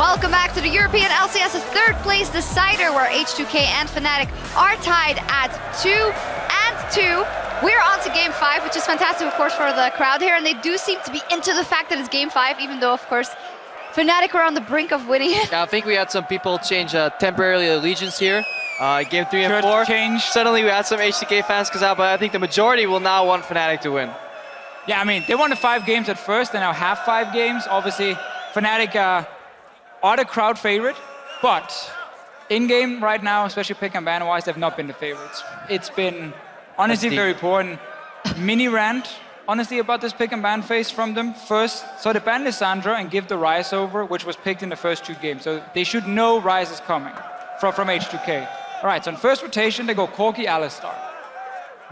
Welcome back to the European LCS's third place decider, where H2K and Fnatic are tied at 2-2. We're on to game 5, which is fantastic, of course, for the crowd here, and they do seem to be into the fact that it's game 5, even though, of course, Fnatic were on the brink of winning it. Yeah, I think we had some people change temporarily allegiance here. Game 3 and 4. Change. Suddenly we had some H2K fans because out, but I think the majority will now want Fnatic to win. Yeah, I mean, they won the 5 games at first, they now have 5 games. Obviously, Fnatic are the crowd favorite, but in-game right now, especially pick and ban-wise, they've not been the favorites. It's been honestly very poor, and mini rant, honestly, about this pick and ban phase from them. First, so they banned Lissandra and give the Ryze over, which was picked in the first 2 games. So they should know Ryze is coming from H2K. All right, so in first rotation, they go Corki, Alistar.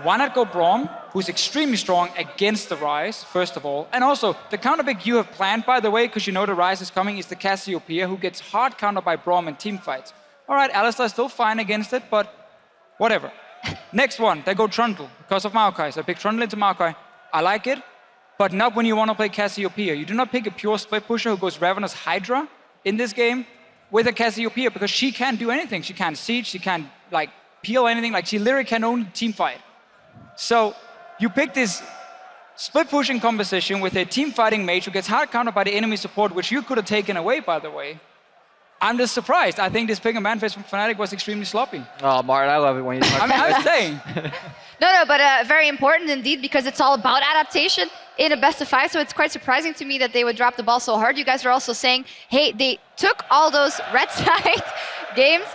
Why not go Braum, who's extremely strong against the Ryze, first of all. And also, the counter pick you have planned, by the way, because you know the Ryze is coming, is the Cassiopeia, who gets hard countered by Braum in team fights. All right, Alistar is still fine against it, but whatever. Next one, they go Trundle, because of Maokai. So I pick Trundle into Maokai. I like it, but not when you want to play Cassiopeia. You do not pick a pure split pusher who goes Ravenous Hydra in this game with a Cassiopeia, because she can't do anything. She can't siege, she can't like peel anything, like she literally can only team fight. So you pick this split pushing composition with a team fighting mage who gets hard countered by the enemy support, which you could have taken away, by the way. I'm just surprised. I think this pick and ban phase from Fnatic was extremely sloppy. Oh, Martin, I love it when you talk about I was saying. No, but very important indeed, because it's all about adaptation in a best of 5, so it's quite surprising to me that they would drop the ball so hard. You guys are also saying, hey, they took all those red side games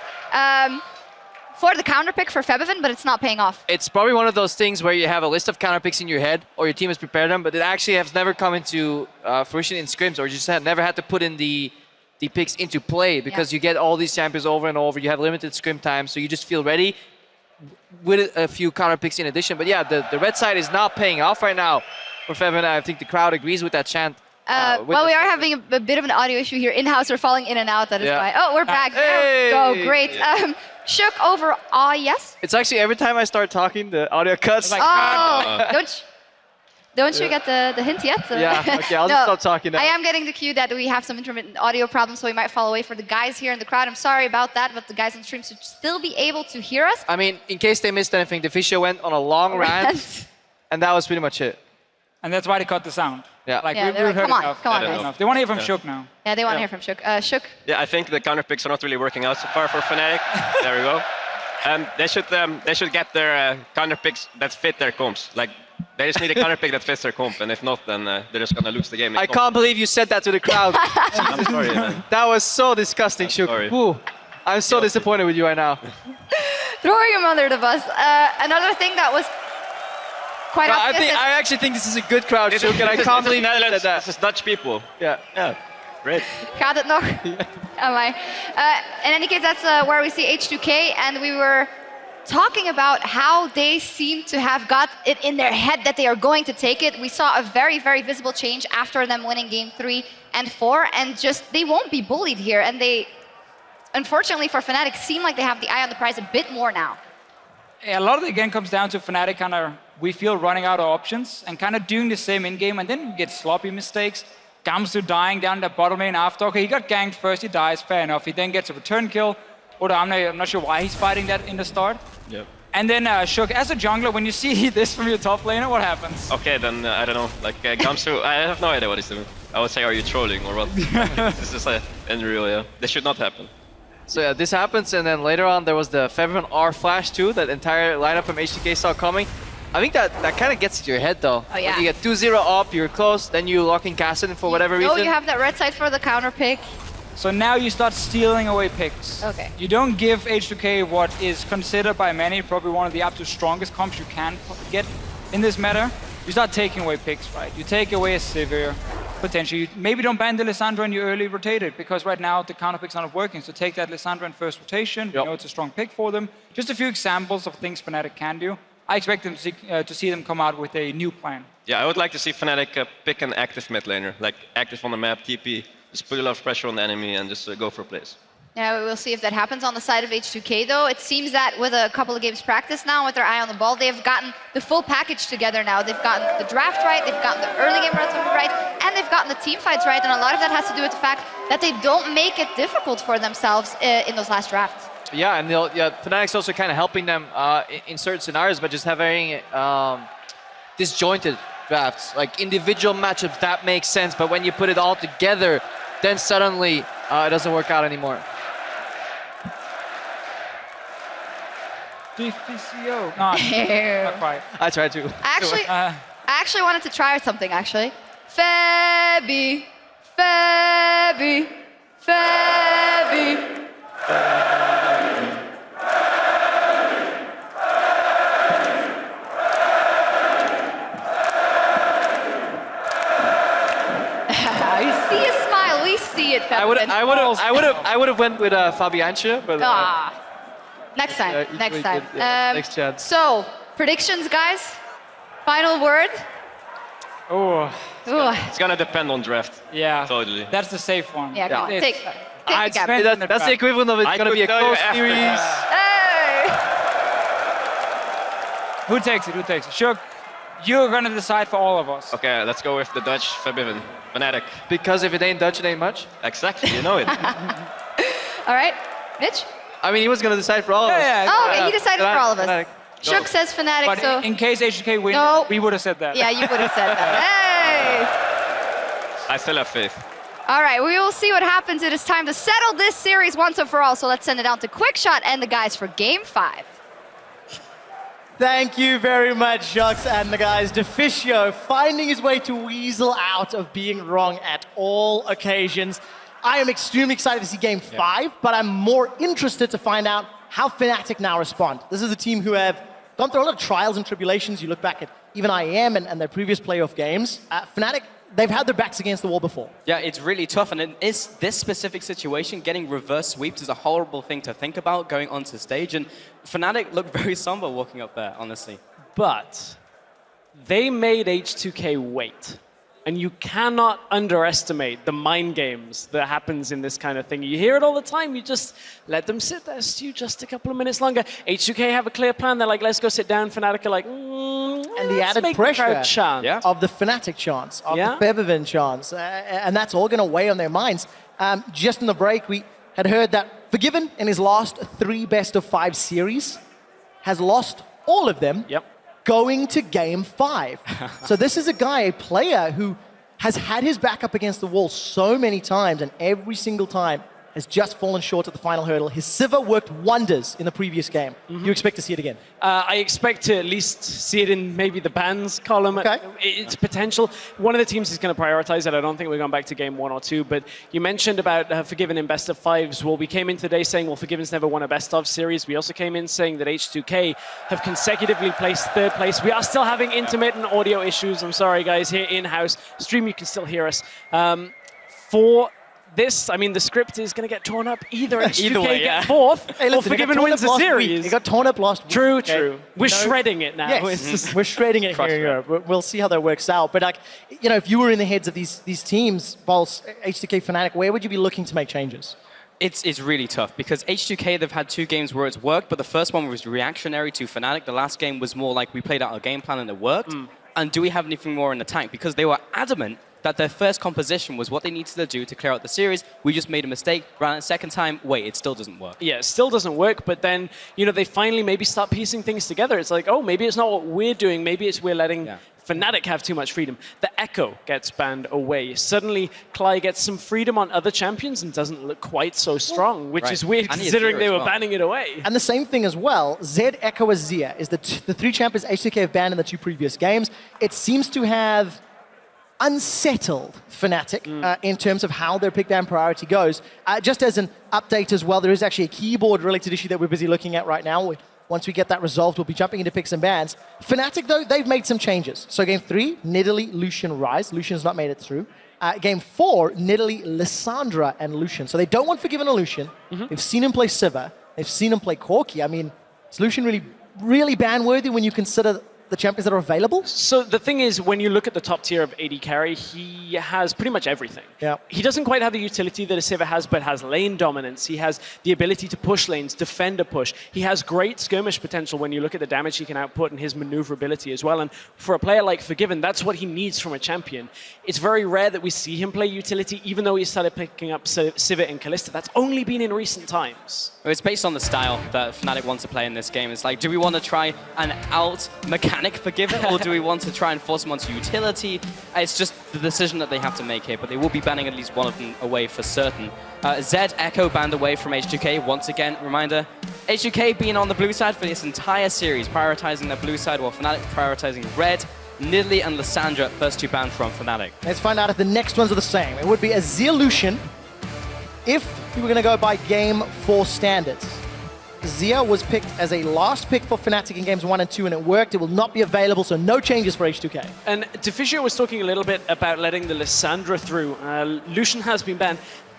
for the counter pick for Febiven, but it's not paying off. It's probably one of those things where you have a list of counter picks in your head, or your team has prepared them, but it actually has never come into fruition in scrims, or you just never had to put in the picks into play, because you get all these champions over and over, you have limited scrim time, so you just feel ready with a few counter picks in addition. But yeah, the red side is not paying off right now for Febiven. I think the crowd agrees with that chant. Well, we are having a bit of an audio issue here in-house. We're falling in and out, that is why. Oh, we're back. There we go, great. Shook over, yes? It's actually every time I start talking, the audio cuts. Like, don't you get the hint yet? Yeah, okay, I'll just stop talking now. I am getting the cue that we have some intermittent audio problems, so we might fall away for the guys here in the crowd. I'm sorry about that, but the guys on stream should still be able to hear us. I mean, in case they missed anything, the Fisher went on a long rant, and that was pretty much it. and that's why they cut the sound. Yeah. Like, Yeah, we've they're like, heard come on, enough. come on, Heard guys. enough. They want to hear from Shook now. Yeah, they want to hear from Shook. Shook? Yeah, I think the counter picks are not really working out so far for Fnatic. There we go. They should get their counter picks that fit their comps. Like, they just need a counter pick that fits their comp, and if not, then they're just gonna lose the game. I can't believe you said that to the crowd. I'm sorry, man. That was so disgusting, Shook. sorry. Ooh, I'm so disappointed with you right now. Throwing him under the bus. Another thing that was quite obvious. I actually think this is a good crowd, Shook, and I can't believe you said that. This is Dutch people. Yeah. Yeah, great. Gaat het nog? Am I? In any case, that's where we see H2K, and we were talking about how they seem to have got it in their head that they are going to take it. We saw a very, very visible change after them winning game 3 and 4, and just they won't be bullied here. And they, unfortunately for Fnatic, seem like they have the eye on the prize a bit more now. Yeah, a lot of it again comes down to Fnatic kind of, we feel, running out of options and kind of doing the same in-game, and then we get sloppy mistakes. Gamsu dying down the bottom lane after. Okay, he got ganked first, he dies, fair enough. He then gets a return kill. Or I'm not sure why he's fighting that in the start. Yep. And then Shook, as a jungler, when you see this from your top laner, what happens? Okay, then I don't know. Like Gamsu, I have no idea what he's doing. I would say, are you trolling or what? This is unreal, yeah. This should not happen. So yeah, this happens, and then later on there was the Febiven R flash too, that entire lineup from H2K saw coming. I think that kind of gets to your head though. Oh yeah. When you get 2-0 up, you're close, then you lock in Cassidy for whatever reason. Oh, you have that red side for the counter pick. So now you start stealing away picks. Okay. You don't give H2K what is considered by many probably one of the absolute strongest comps you can get in this meta. You start taking away picks, right? You take away a Sivir, potentially. You maybe don't ban the Lissandra and you early rotate it, because right now the counter pick's not working. So take that Lissandra in first rotation. You know it's a strong pick for them. Just a few examples of things Fnatic can do. I expect them to see them come out with a new plan. Yeah, I would like to see Fnatic pick an active mid laner, like active on the map, TP. Just put a lot of pressure on the enemy and just go for plays. Yeah, we'll see if that happens on the side of H2K though. It seems that with a couple of games practice now, with their eye on the ball, they've gotten the full package together now. They've gotten the draft right, they've gotten the early game relatively right, and they've gotten the team fights right. And a lot of that has to do with the fact that they don't make it difficult for themselves in those last drafts. Yeah, and Fnatic's also kind of helping them in certain scenarios, but just having disjointed drafts. Like individual matchups, that makes sense, but when you put it all together, then suddenly it doesn't work out anymore. DPCO. Not quite. I tried to. I actually wanted to try something, actually. Fabi, Fabi, Fabi. You see a smile, we see it, Peppermint. I would have went with Fabianche, but next time, next time. next chance. So, predictions, guys? Final word? Oh, It's gonna depend on draft. yeah. Totally. That's the safe one. Yeah, come on, It's- take the I'd cap. spend- That's the equivalent of it's I going to could be a tell you close after series. this. Hey! Who takes it? Who takes it? Sure, you're gonna decide for all of us. Okay, let's go with the Dutch Fabian. Fnatic. Because if it ain't Dutch, it ain't much. Exactly, you know it. All right, Mitch? I mean, he was going to decide for all of us. Yeah, Oh, okay, he decided for all of us. Fnatic. Shook says Fnatic, But so... in case H2K wins, No. we would have said that. Yeah, you would have said that. Hey! I still have faith. All right, we will see what happens. It is time to settle this series once and for all. So let's send it down to Quickshot and the guys for Game 5. Thank you very much, Shux and the guys. Deficio finding his way to weasel out of being wrong at all occasions. I am extremely excited to see Game 5, but I'm more interested to find out how Fnatic now respond. This is a team who have gone through a lot of trials and tribulations. You look back at even IEM and their previous playoff games. Fnatic, they've had their backs against the wall before. Yeah, it's really tough, and in this specific situation, getting reverse sweeps is a horrible thing to think about going onto stage, and Fnatic looked very somber walking up there, honestly. But they made H2K wait. And you cannot underestimate the mind games that happens in this kind of thing. You hear it all the time. You just let them sit there, Stu, just a couple of minutes longer. H2K have a clear plan. They're like, let's go sit down. Fnatic are like, And the let's added make pressure the crowd chant. Yeah. of the Fnatic chance, of Yeah. the Bevivin chance, and that's all going to weigh on their minds. Just in the break, we had heard that Forgiven in his last 3 best-of-5 series has lost all of them Yep. going to Game 5. So this is a guy, a player who has had his back up against the wall so many times, and every single time has just fallen short at the final hurdle. His Sivir worked wonders in the previous game. You expect to see it again? I expect to at least see it in maybe the bans column. Okay. It's potential. One of the teams is going to prioritize it. I don't think we're going back to game 1 or 2, but you mentioned about Forgiven in best of 5s. Well, we came in today saying, well, Forgiven's never won a best of series. We also came in saying that H2K have consecutively placed 3rd place. We are still having intermittent audio issues. I'm sorry, guys, here in-house. Stream, you can still hear us. For this, I mean, the script is going to get torn up. Either H2K way, yeah. get 4th, Hey, or listen, it got Forgiven torn wins up the last week. series. It got torn up last week. True, okay? true. We're shredding it now. Yes, we're shredding it here in Europe. We'll see how that works out. But like, you know, if you were in the heads of these teams, Pulse, H2K, Fnatic, where would you be looking to make changes? It's really tough because H2K, they've had 2 games where it's worked, but the first one was reactionary to Fnatic. The last game was more like we played out a game plan and it worked. And do we have anything more in the tank? Because they were adamant that their first composition was what they needed to do to clear out the series. We just made a mistake, ran it second time, wait, it still doesn't work. Yeah, it still doesn't work, but then, you know, they finally maybe start piecing things together. It's like, oh, maybe it's not what we're doing. Maybe it's we're letting Fnatic have too much freedom. The Echo gets banned away. Suddenly, Cly gets some freedom on other champions and doesn't look quite so strong, which is weird And considering Azir they as were well. banning it away. And the same thing as well, Zed, Echo, Azir is the 3 champions H2K have banned in the 2 previous games. It seems to have unsettled Fnatic in terms of how their pick ban priority goes. Just as an update as well, there is actually a keyboard-related issue that we're busy looking at right now. Once we get that resolved, we'll be jumping into picks and bans. Fnatic, though, they've made some changes. So game 3, Nidalee, Lucian, Ryze. Lucian's not made it through. Game 4, Nidalee, Lissandra, and Lucian. So they don't want Forgiven or Lucian. They've seen him play Sivir. They've seen him play Corki. I mean, is Lucian really ban-worthy when you consider the champions that are available? So the thing is, when you look at the top tier of AD carry, he has pretty much everything. Yeah. He doesn't quite have the utility that a Sivir has, but has lane dominance. He has the ability to push lanes, defend a push. He has great skirmish potential when you look at the damage he can output and his maneuverability as well. And for a player like Forgiven, that's what he needs from a champion. It's very rare that we see him play utility, even though he started picking up Sivir and Kalista. That's only been in recent times. Well, it's based on the style that Fnatic wants to play in this game. It's like, do we want to try an out-mechanic Forgiven, or do we want to try and force him onto utility? It's just the decision that they have to make here, but they will be banning at least one of them away for certain. Zed Echo banned away from H2K. Once again, reminder, H2K being on the blue side for this entire series, prioritizing the blue side, while Fnatic prioritizing red. Nidalee and Lissandra, first two banned from Fnatic. Let's find out if the next ones are the same. It would be a Lucian if we were going to go by Game 4 standards. Zia was picked as a last pick for Fnatic in games 1 and 2, and it worked. It will not be available, so no changes for H2K. And Defisio was talking a little bit about letting the Lissandra through. Lucian has been banned.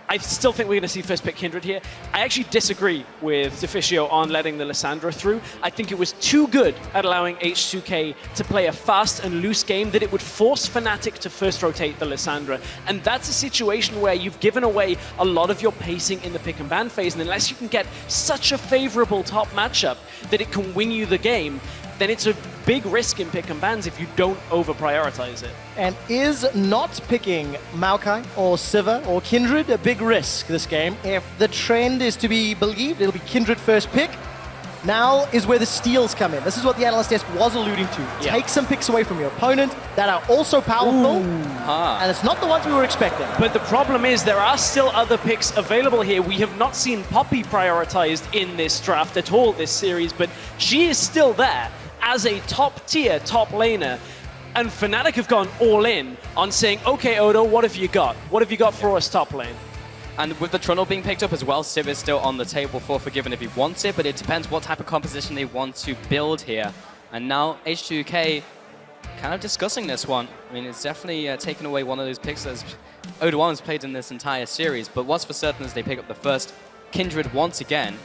I still think we're going to see first pick Kindred here. I actually disagree with Defisio on letting the Lissandra through. I think it was too good at allowing H2K to play a fast and loose game that it would force Fnatic to first rotate the Lissandra. And that's a situation where you've given away a lot of your pacing in the pick and ban phase, and unless you can get such a favorable top matchup that it can win you the game, then it's a big risk in pick and bans if you don't over-prioritize it. And is not picking Maokai or Sivir or Kindred a big risk this game? If the trend is to be believed, it'll be Kindred first pick. Now is where the steals come in. This is what the analyst desk was alluding to. Yeah. Take some picks away from your opponent that are also powerful, and it's not the ones we were expecting. But the problem is there are still other picks available here. We have not seen Poppy prioritized in this draft at all this series, but she is still there as a top-tier top laner. And Fnatic have gone all in on saying, okay, Odo, what have you got? What have you got for us top lane? And with the Trundle being picked up as well, Civ is still on the table for Forgiven if he wants it, but it depends what type of composition they want to build here. And now H2K kind of discussing this one. I mean, it's definitely taken away one of those picks that Odo has played in this entire series, but what's for certain is they pick up the first Kindred once again.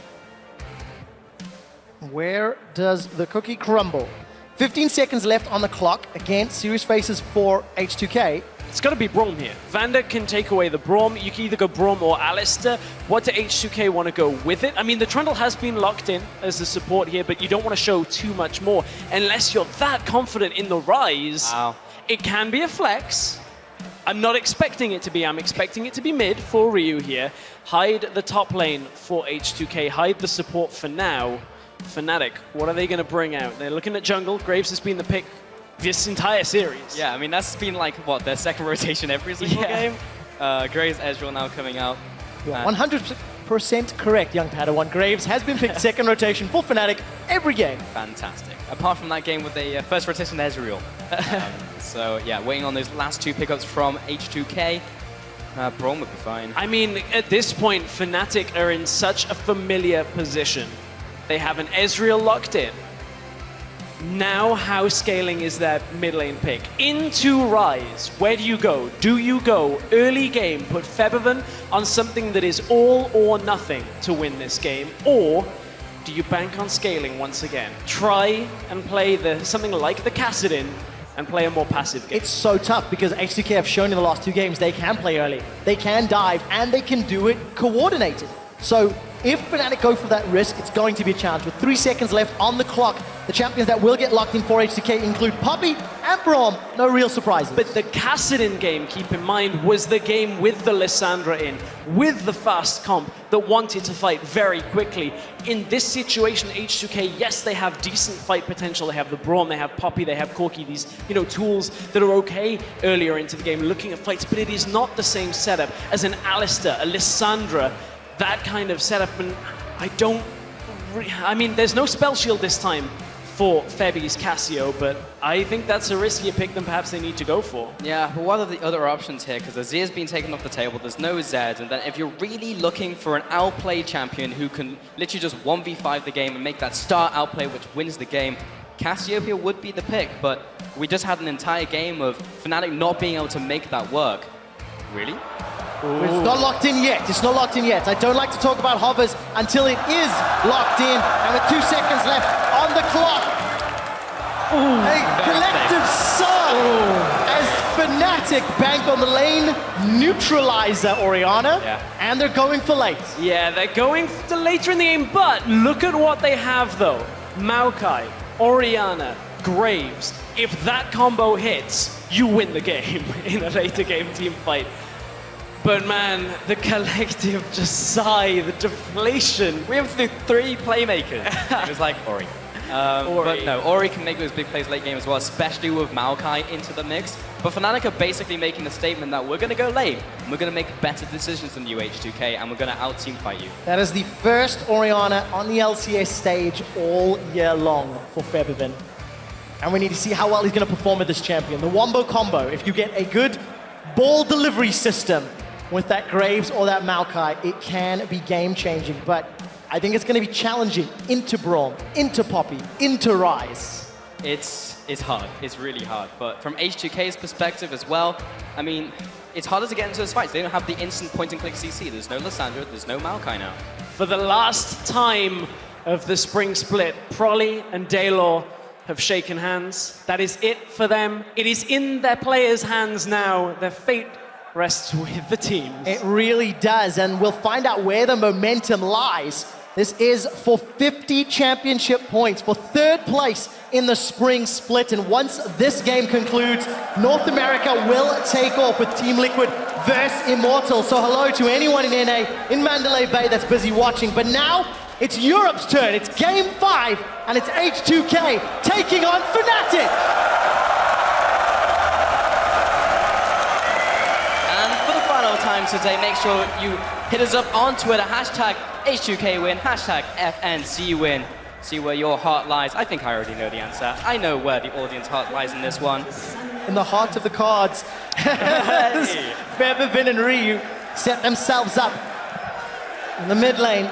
Where does the cookie crumble? 15 seconds left on the clock. Again, serious faces for H2K. It's got to be Braum here. Vander can take away the Braum. You can either go Braum or Alistair. What do H2K want to go with it? I mean, the Trundle has been locked in as the support here, but you don't want to show too much more unless you're that confident in the Rise. Wow. It can be a flex. I'm not expecting it to be. I'm expecting it to be mid for Ryu here. Hide the top lane for H2K. Hide the support for now. Fnatic, what are they going to bring out? They're looking at jungle. Graves has been the pick this entire series. Yeah, I mean, that's been like, what, their second rotation every single game? Graves, Ezreal now coming out. Yeah, 100% correct, young Padawan. Graves has been picked second rotation for Fnatic every game. Fantastic. Apart from that game with the first rotation Ezreal. So, yeah, waiting on those last two pickups from H2K. Braum would be fine. I mean, at this point, Fnatic are in such a familiar position. They have an Ezreal locked in. Now, how scaling is that mid lane pick? Into Rise, where do you go? Do you go early game, put Febiven on something that is all or nothing to win this game? Or do you bank on scaling once again? Try and play something like the Kassadin and play a more passive game. It's so tough because H2K have shown in the last two games they can play early, they can dive, and they can do it coordinated. So if Fnatic go for that risk, it's going to be a challenge. With 3 seconds left on the clock, the champions that will get locked in for H2K include Poppy and Braum. No real surprises. But the Kassadin game, keep in mind, was the game with the Lissandra in, with the fast comp that wanted to fight very quickly. In this situation, H2K, yes, they have decent fight potential. They have the Braum, they have Poppy, they have Corki, these tools that are okay earlier into the game, looking at fights, but it is not the same setup as an Alistair, a Lissandra, that kind of setup. And I mean, there's no spell shield this time for Febi's Cassio, but I think that's a riskier pick than perhaps they need to go for. Yeah, but what are the other options here? Because Azir's been taken off the table, there's no Zed, and then if you're really looking for an outplay champion who can literally just 1v5 the game and make that star outplay which wins the game, Cassiopeia would be the pick, but we just had an entire game of Fnatic not being able to make that work. Really? Ooh. It's not locked in yet. It's not locked in yet. I don't like to talk about hovers until it is locked in. And with 2 seconds left on the clock, A collective song as Fnatic bank on the lane, neutralizer Orianna, and they're going for late. Yeah, they're going to later in the game, but look at what they have though. Maokai, Orianna, Graves. If that combo hits, you win the game in a later game team fight. But man, the collective just sigh, the deflation. We have 3 playmakers. It was like Ori. But no, Ori can make those big plays late game as well, especially with Maokai into the mix. But Fnatic are basically making the statement that we're going to go late, and we're going to make better decisions than you, H2K, and we're going to out-team fight you. That is the first Orianna on the LCS stage all year long for Febivin. And we need to see how well he's going to perform with this champion. The Wombo combo, if you get a good ball delivery system with that Graves or that Maokai, it can be game-changing. But I think it's going to be challenging into Braum, into Poppy, into Rise. It's hard. It's really hard. But from H2K's perspective as well, I mean, it's harder to get into those fights. They don't have the instant point-and-click CC. There's no Lissandra, there's no Maokai now. For the last time of the spring split, Prolly and Daylor have shaken hands. That is it for them. It is in their players' hands now. Their fate rests with the teams. It really does, and we'll find out where the momentum lies. This is for 50 championship points, for 3rd place in the spring split. And once this game concludes, North America will take off with Team Liquid versus Immortal. So hello to anyone in NA, in Mandalay Bay that's busy watching. But now, it's Europe's turn. It's Game 5, and it's H2K taking on Fnatic. And for the final time today, make sure you hit us up on Twitter, hashtag H2K win, hashtag FNC win. See where your heart lies. I think I already know the answer. I know where the audience heart lies in this one. In the heart of the cards, Febivin and Ryu set themselves up in the mid lane.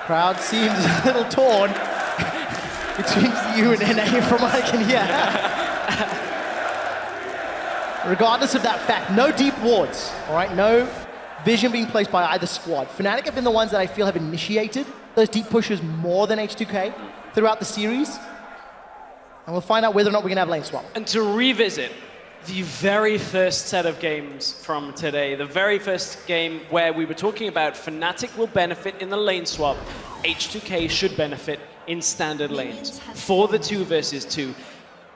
Crowd seems a little torn between you and NA from what I can hear. Regardless of that fact, no deep wards, all right? No vision being placed by either squad. Fnatic have been the ones that I feel have initiated those deep pushes more than H2K throughout the series. And we'll find out whether or not we're gonna have lane swap. And to revisit the very first set of games from today, the very first game where we were talking about Fnatic will benefit in the lane swap, H2K should benefit in standard lanes for the 2 versus 2.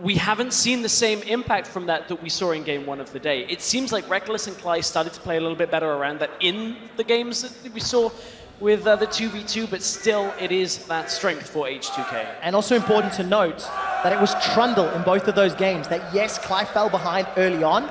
We haven't seen the same impact from that we saw in game 1 of the day. It seems like Reckless and Cly started to play a little bit better around that in the games that we saw with the 2v2, but still it is that strength for H2K. And also important to note that it was Trundle in both of those games, that yes, Cly fell behind early on.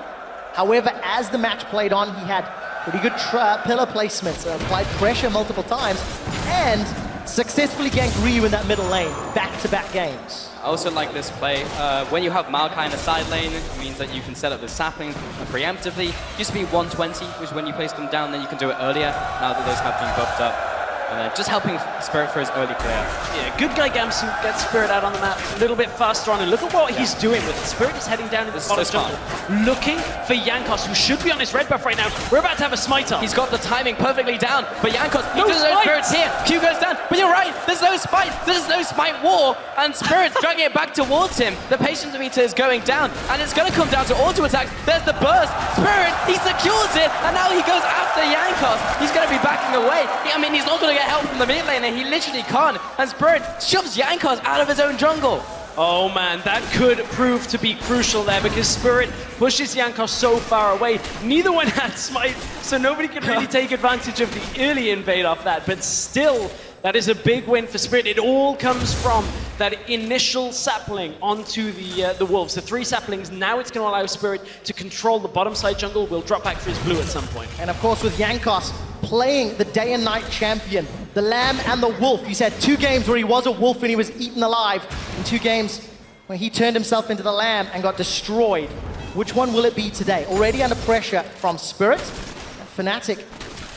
However, as the match played on, he had pretty good pillar placements, applied pressure multiple times, and successfully ganked Ryu in that middle lane, back-to-back games. I also like this play. When you have Maokai in the side lane, it means that you can set up the saplings preemptively. It used to be 120, which when you place them down, then you can do it earlier. Now that those have been buffed up. Just helping Spirit for his early play. Yeah, good guy Gamsu gets Spirit out on the map a little bit faster on, and look at what he's doing with it. Spirit is heading down into the bottom jungle, looking for Jankos, who should be on his red buff right now. We're about to have a smite up. He's got the timing perfectly down, but Jankos, no Spirit's here. Q goes down, but you're right, there's no smite. There's no smite war, and Spirit's dragging it back towards him. The patience meter is going down, and it's going to come down to auto attacks. There's the burst. Spirit, he secures it, and now he goes after Jankos. He's going to be backing away. I mean, he's not going to get help from the mid lane, and he literally can't. And Spirit shoves Jankos out of his own jungle. Oh man, that could prove to be crucial there, because Spirit pushes Jankos so far away. Neither one had smite, so nobody could really take advantage of the early invade off that, but still, that is a big win for Spirit. It all comes from that initial sapling onto the Wolves. The 3 saplings, now it's going to allow Spirit to control the bottom side jungle. Will drop back for his blue at some point. And of course with Jankos playing the day and night champion, the Lamb and the Wolf. He's had 2 games where he was a Wolf and he was eaten alive, and 2 games where he turned himself into the Lamb and got destroyed. Which one will it be today? Already under pressure from Spirit and Fnatic.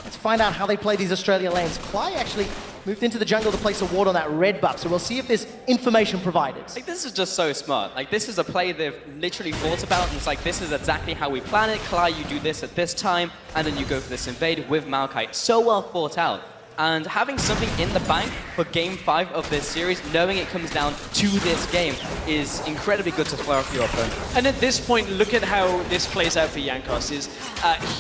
Let's find out how they play these Australia lanes. Cly actually moved into the jungle to place a ward on that red buff, so we'll see if there's information provided. Like, this is just so smart. Like, this is a play they've literally thought about, and it's like, this is exactly how we plan it. Cly, you do this at this time, and then you go for this invade with Maokai. So well thought out. And having something in the bank for Game 5 of this series, knowing it comes down to this game, is incredibly good to flare up your opponent. And at this point, look at how this plays out for Jankos.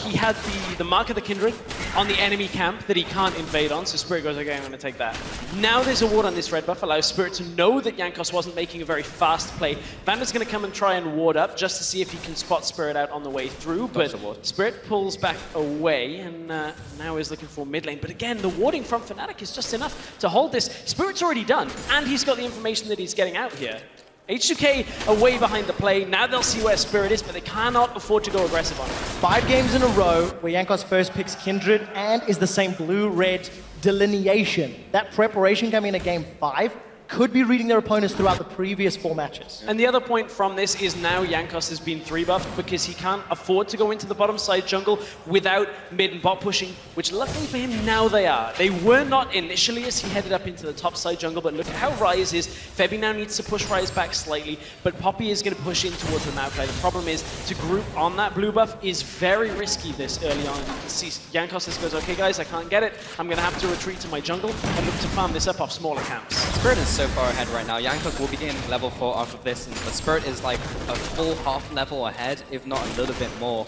He had the Mark of the Kindred on the enemy camp that he can't invade on, so Spirit goes, okay, I'm going to take that. Now there's a ward on this red buff, allows Spirit to know that Jankos wasn't making a very fast play. Vanda's going to come and try and ward up just to see if he can spot Spirit out on the way through, but Spirit pulls back away and now is looking for mid lane. But again, the warding from Fnatic is just enough to hold this. Spirit's already done, and he's got the information that he's getting out here. H2K are way behind the play. Now they'll see where Spirit is, but they cannot afford to go aggressive on it. 5 games in a row where Jankos first picks Kindred and is the same blue-red delineation. That preparation coming into Game 5 could be reading their opponents throughout the previous 4 matches. And the other point from this is now Jankos has been 3-buffed because he can't afford to go into the bottom side jungle without mid and bot pushing, which luckily for him now they are. They were not initially as he headed up into the top side jungle, but look at how Ryze is. Febby now needs to push Ryze back slightly, but Poppy is going to push in towards the Maokai. The problem is to group on that blue buff is very risky this early on. You can see Jankos just goes, okay guys, I can't get it. I'm going to have to retreat to my jungle and look to farm this up off smaller camps. Spirit is so far ahead right now. Jankos will be getting level 4 off of this, but Spirit is like a full half level ahead, if not a little bit more.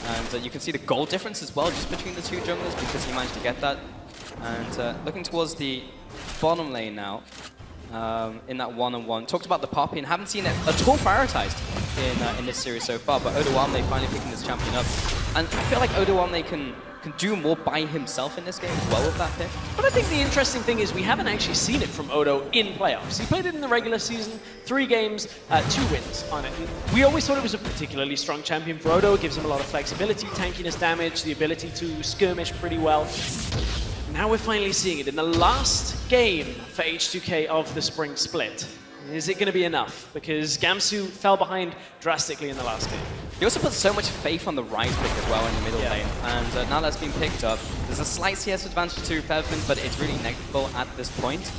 And you can see the gold difference as well, just between the 2 junglers, because he managed to get that. And looking towards the bottom lane now, in that one-on-one. Talked about the Poppy and haven't seen it at all prioritized in this series so far, but Odoamne finally picking this champion up. And I feel like Odoamne can do more by himself in this game as well with that pick. But I think the interesting thing is we haven't actually seen it from Odo in playoffs. He played it in the regular season, 3 games, 2 wins on it. And we always thought it was a particularly strong champion for Odo. It gives him a lot of flexibility, tankiness damage, the ability to skirmish pretty well. Now we're finally seeing it in the last game for H2K of the spring split. Is it going to be enough? Because Gamsu fell behind drastically in the last game. He also put so much faith on the Ryze pick as well in the middle lane, and now that's been picked up. There's a slight CS advantage to Fevin, but it's really negligible at this point.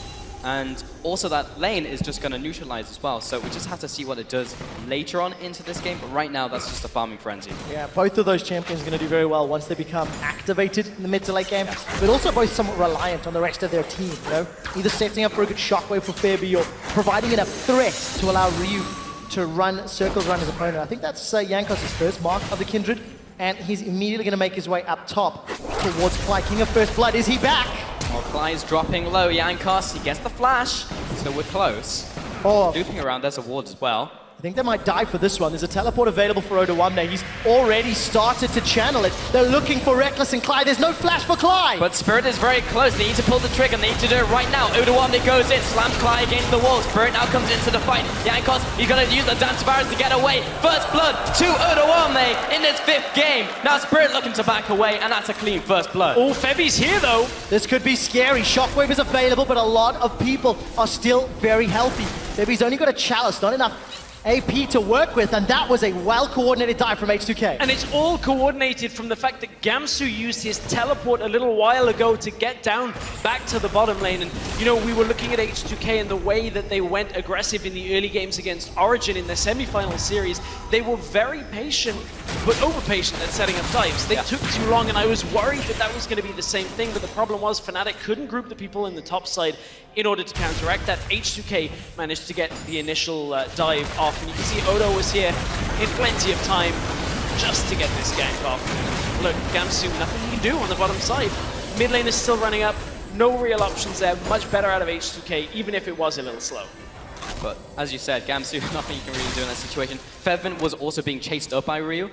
And also that lane is just going to neutralize as well, so we just have to see what it does later on into this game, but right now that's just a farming frenzy. Yeah, both of those champions are going to do very well once they become activated in the mid to late game, but also both somewhat reliant on the rest of their team, you know? Either setting up for a good shockwave for Febby or providing enough threat to allow Ryu to run circles around his opponent. I think that's Jankos' first mark of the Kindred, and he's immediately going to make his way up top towards Fly. King of First Blood, is he back? Well, Fly is dropping low. Jankos, he gets the flash, so we're close. Oh, Looping around, there's a ward as well. I think they might die for this one. There's a teleport available for Odoamne. He's already started to channel it. They're looking for Reckless and Clyde. There's no flash for Clyde. But Spirit is very close. They need to pull the trigger. They need to do it right now. Odoamne goes in, slams Clyde against the wall. Spirit now comes into the fight. Jankos, he's going to use the dance virus to get away. First blood to Odoamne in this 5th game. Now Spirit looking to back away, and that's a clean first blood. Oh, Febby's here though. This could be scary. Shockwave is available, but a lot of people are still very healthy. Febby's only got a chalice, not enough AP to work with, and that was a well-coordinated dive from H2K. And it's all coordinated from the fact that Gamsu used his teleport a little while ago to get down back to the bottom lane. And, you know, we were looking at H2K and the way that they went aggressive in the early games against Origin in the semi-final series. They were very patient, but over-patient at setting up dives. They took too long, and I was worried that that was going to be the same thing, but the problem was Fnatic couldn't group the people in the top side in order to counteract that. H2K managed to get the initial dive off, and you can see Odo was here in plenty of time just to get this gank off. Look, Gamsu, nothing he can do on the bottom side. Mid lane is still running up, no real options there, much better out of H2K, even if it was a little slow. But as you said, Gamsu, nothing you can really do in that situation. Fevin was also being chased up by Ryu.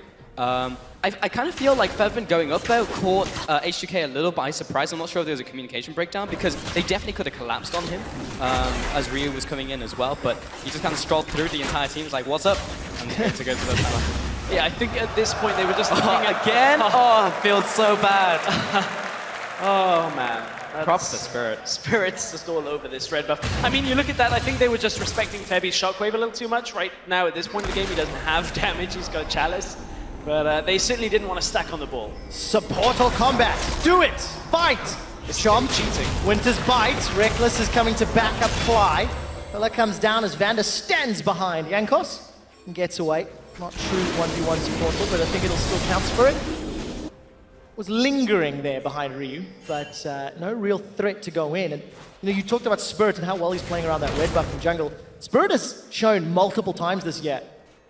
I kind of feel like Fevin going up there caught H2K a little by surprise. I'm not sure if there was a communication breakdown, because they definitely could have collapsed on him as Ryu was coming in as well, but he just kind of strolled through the entire team, was like, what's up? And to go to the panel. Yeah, I think at this point they were just looking at... Again? Oh, it feels so bad. Oh, man. Props to Spirit. Spirit's just all over this red buff. I mean, you look at that, I think they were just respecting Febby's shockwave a little too much. Right now, at this point in the game, he doesn't have damage, he's got chalice. But they certainly didn't want to stack on the ball. Supportal combat. Do it! Fight! Chomp cheating. Winter's Bite. Reckless is coming to back up Fly. Fella comes down as Vanda stands behind Jankos and gets away. Not true 1v1 supportal, but I think it'll still count for it. was lingering there behind Ryu, but no real threat to go in. And you talked about Spirit and how well he's playing around that red buff in jungle. Spirit has shown multiple times this year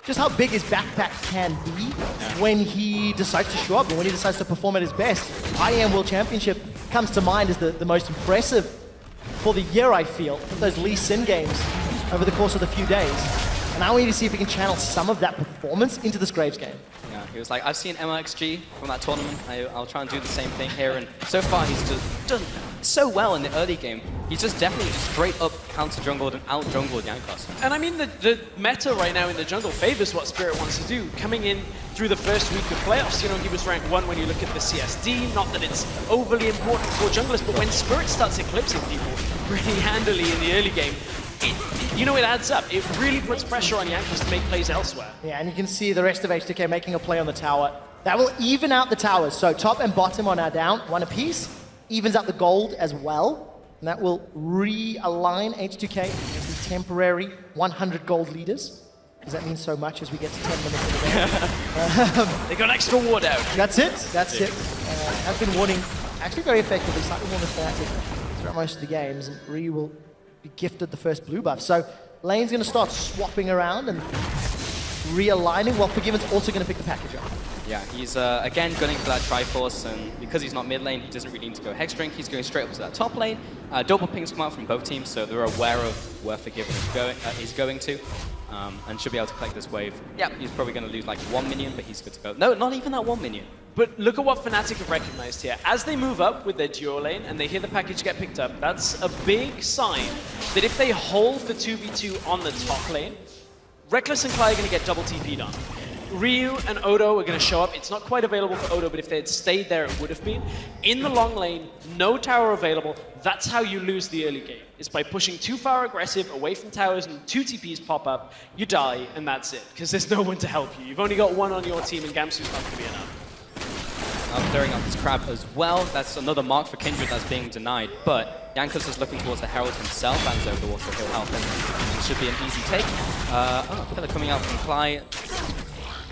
just how big his backpack can be when he decides to show up and when he decides to perform at his best. IEM World Championship comes to mind as the most impressive for the year, I feel, those Lee Sin games over the course of the few days. And now we need to see if we can channel some of that performance into this Graves game. Yeah, he was like, I've seen MRXG from that tournament. I'll try and do the same thing here. And so far, he's just done so well in the early game. He's just definitely just straight up counter jungled and out jungled Jankos. And I mean, the meta right now in the jungle favors what Spirit wants to do. Coming in through the first week of playoffs, he was ranked 1 when you look at the CSD. Not that it's overly important for junglers, but when Spirit starts eclipsing people pretty handily in the early game, it adds up. It really puts pressure on Jankos to make plays elsewhere. Yeah, and you can see the rest of H2K making a play on the tower. That will even out the towers. So top and bottom are now down, 1 apiece. Evens out the gold as well. And that will realign H2K as the temporary 100 gold leaders. Does that mean so much as we get to 10 minutes in the game? They got an extra ward out. That's it. I've been warding actually very effectively, slightly more than Fnatic throughout most of the games. And Ryu will be gifted the first blue buff. So lane's going to start swapping around and realigning, while Forgiven's also going to pick the package up. Yeah, he's again gunning for that Triforce, and because he's not mid lane, he doesn't really need to go Hex Drink. He's going straight up to that top lane. Double pings come out from both teams, so they're aware of where Forgiven is going to, and should be able to collect this wave. Yeah, he's probably going to lose like 1 minion, but he's good to go. No, not even that 1 minion. But look at what Fnatic have recognized here. As they move up with their duo lane and they hear the package get picked up, that's a big sign that if they hold the 2v2 on the top lane, Reckless and Cly are going to get double TP'd on. Ryu and Odo are going to show up. It's not quite available for Odo, but if they had stayed there, it would have been. In the long lane, no tower available. That's how you lose the early game. It's by pushing too far aggressive, away from towers, and 2 TPs pop up, you die, and that's it. Because there's no one to help you. You've only got 1 on your team, and Gamsu's not going to be enough. Clearing up his crab as well. That's another mark for Kindred that's being denied, but Jankos is looking towards the Herald himself, and so the water he'll help him. It should be an easy take. Killer coming out from Cly.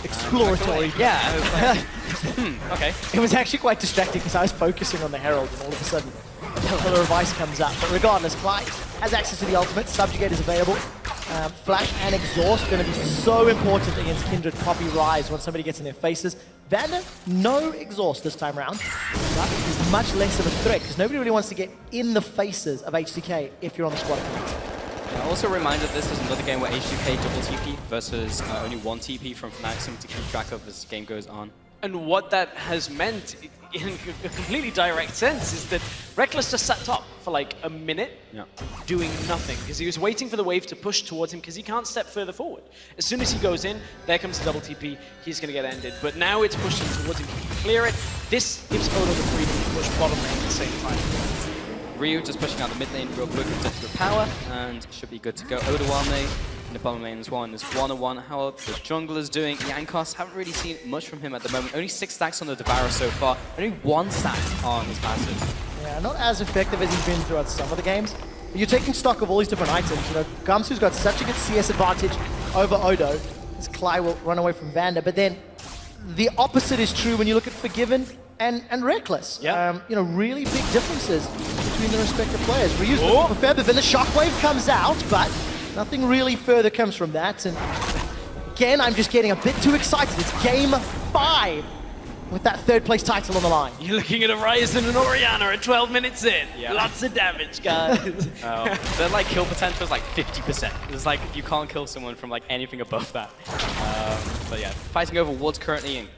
Exploratory. Yeah, I was like, okay. It was actually quite distracting because I was focusing on the Herald and all of a sudden Pillar of Ice comes up. But regardless, Clyde has access to the ultimate. Subjugate is available. Flash and Exhaust going to be so important against Kindred Copy Rise once somebody gets in their faces. Vander, no Exhaust this time around. But he's much less of a threat because nobody really wants to get in the faces of H2K if you're on the squad. Also a reminder, this is another game where H2K double TP versus only 1 TP from Fnatic, something to keep track of as the game goes on. And what that has meant, in a completely direct sense, is that Reckless just sat top for like a minute, doing nothing, because he was waiting for the wave to push towards him, because he can't step further forward. As soon as he goes in, there comes the double TP, he's going to get ended. But now it's pushing towards him, he can clear it. This gives Odo the freedom to push bottom lane at the same time. Ryu just pushing out the mid lane real quick with desperate power, and should be good to go. Odoame in the bottom lane as well, and there's 1-on-1. How are the junglers doing? Jankos, haven't really seen much from him at the moment. Only 6 stacks on the Devourer so far, only 1 stack on his passive. Yeah, not as effective as he's been throughout some of the games. But you're taking stock of all these different items. Gamsu's got such a good CS advantage over Odo. This Cly will run away from Vander, but then the opposite is true when you look at Forgiven and Reckless. Yeah. Really big differences between the respective players. Ryu's looking for fair, but then the Shockwave comes out, but nothing really further comes from that. And again, I'm just getting a bit too excited. It's game 5 with that 3rd place title on the line. You're looking at a Ryzen and Orianna at 12 minutes in. Yeah. Lots of damage, guys. Their like kill potential is like 50%. It's like you can't kill someone from like anything above that. But yeah, fighting over wards currently, and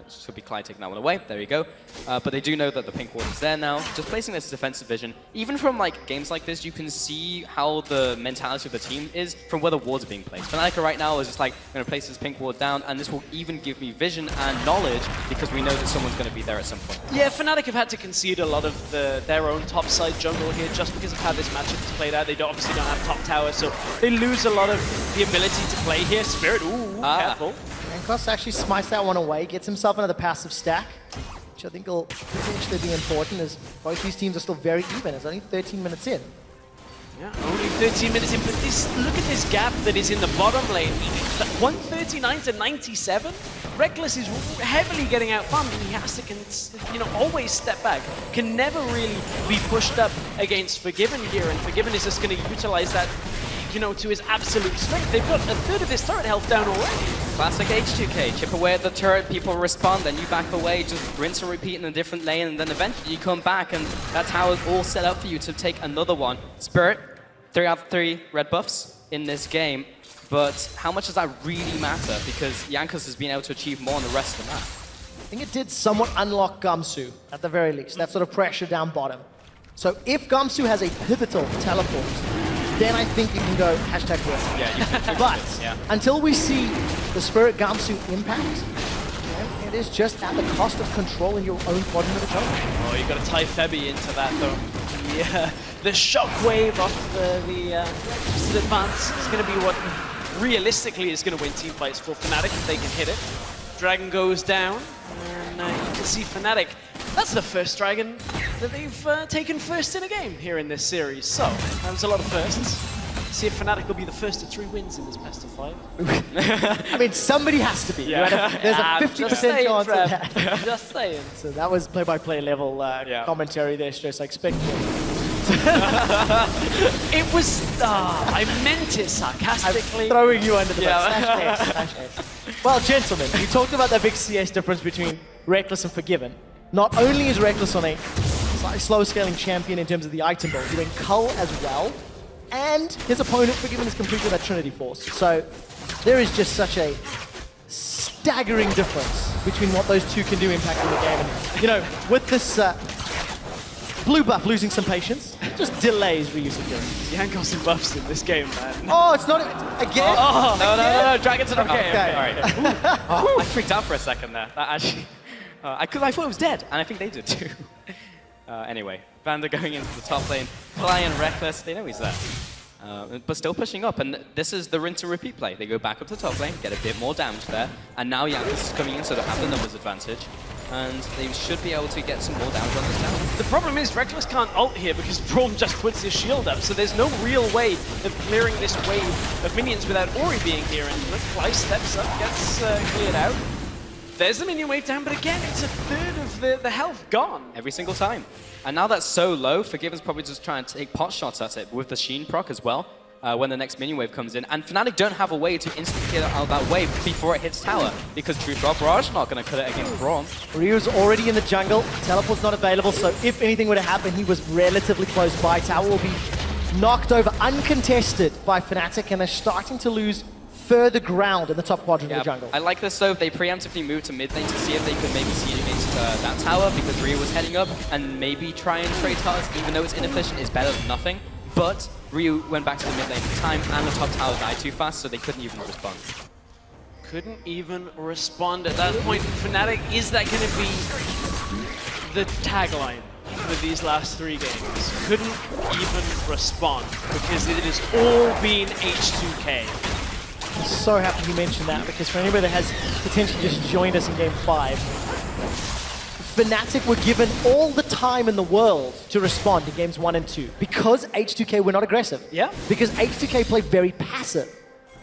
should be Clyde taking that one away. There you go. But they do know that the pink ward is there now. Just placing this defensive vision. Even from like games like this, you can see how the mentality of the team is from where the wards are being placed. Fnatic right now is just like, I'm going to place this pink ward down, and this will even give me vision and knowledge because we know that someone's going to be there at some point. Yeah, Fnatic have had to concede a lot of their own top side jungle here just because of how this matchup is played out. They obviously don't have top tower, so they lose a lot of the ability to play here. Spirit, careful. Jankos actually smites that one away, gets himself another passive stack, which I think will potentially be important as both these teams are still very even. It's only 13 minutes in. Yeah, only 13 minutes in, but look at this gap that is in the bottom lane. 139 to 97. Reckless is heavily getting outfarmed, and he has to, always step back. Can never really be pushed up against Forgiven here, and Forgiven is just going to utilize that, to his absolute strength. They've got a third of his turret health down already. Classic H2K. Chip away at the turret, people respond, then you back away, just rinse and repeat in a different lane, and then eventually you come back, and that's how it's all set up for you to take another one. Spirit, 3 out of 3 red buffs in this game, but how much does that really matter? Because Jankos has been able to achieve more on the rest of the map. I think it did somewhat unlock Gamsu, at the very least. That sort of pressure down bottom. So if Gamsu has a pivotal teleport, then I think you can go #win. Yeah, you can But yeah. until we see the Spirit Gamsu impact, it is just at the cost of controlling your own quadrant of the jungle. Oh, you've got to tie Febby into that, though. Yeah, the shockwave off the advance is going to be what realistically is going to win teamfights for Fnatic if they can hit it. Dragon goes down, and you can see Fnatic. That's the first Dragon that they've taken first in a game here in this series. So, that was a lot of firsts. See if Fnatic will be the first to 3 wins in this best of 5. I mean, somebody has to be. Yeah. Right? There's a 50% chance of that. Just saying. So that was play-by-play level commentary there, Stress. I expect It was, I meant it sarcastically. throwing you under the bus. Well, gentlemen, we talked about that big CS difference between Reckless and Forgiven. Not only is Reckless on a slightly slow-scaling champion in terms of the item build, doing Cull as well, and his opponent, Forgiven, is completed that Trinity Force. So there is just such a staggering difference between what those two can do impacting the game. And, with this blue buff losing some patience, just delays reuse of Fury. Jankos and buffs in this game, man. Oh, it's not again? Oh, No, Dragons are Okay. All right. I freaked out for a second there. That actually, I thought it was dead, and I think they did too. Anyway, Vander going into the top lane, flying Reckless, they know he's there. But still pushing up, and this is the rinse and repeat play. They go back up to top lane, get a bit more damage there, and now Jankos is coming in, so they have the numbers advantage, and they should be able to get some more damage on this tower. The problem is Reckless can't ult here because Braum just puts his shield up, so there's no real way of clearing this wave of minions without Ori being here, and look, Fly steps up, gets cleared out. There's the minion wave down, but again, it's a third of the health gone. Every single time. And now that's so low, Forgiven's probably just trying to take pot shots at it with the Sheen proc as well, when the next minion wave comes in. And Fnatic don't have a way to instantly get out of that wave before it hits tower, because True Drop Raj not going to cut it against Braum. Ryu's already in the jungle, teleport's not available, so if anything were to happen, he was relatively close by. Tower will be knocked over uncontested by Fnatic, and they're starting to lose further ground in the top quadrant of the jungle. I like this though, they preemptively moved to mid lane to see if they could maybe siege against that tower, because Ryu was heading up, and maybe try and trade towers, even though it's inefficient, is better than nothing. But Ryu went back to the mid lane in time, and the top tower died too fast, so they couldn't even respond. Couldn't even respond at that point. Fnatic, is that going to be the tagline for these last 3 games? Couldn't even respond, because it has all been H2K. So happy you mentioned that, because for anybody that has potentially just joined us in Game 5, Fnatic were given all the time in the world to respond in Games 1 and 2, because H2K were not aggressive. Yeah. Because H2K played very passive.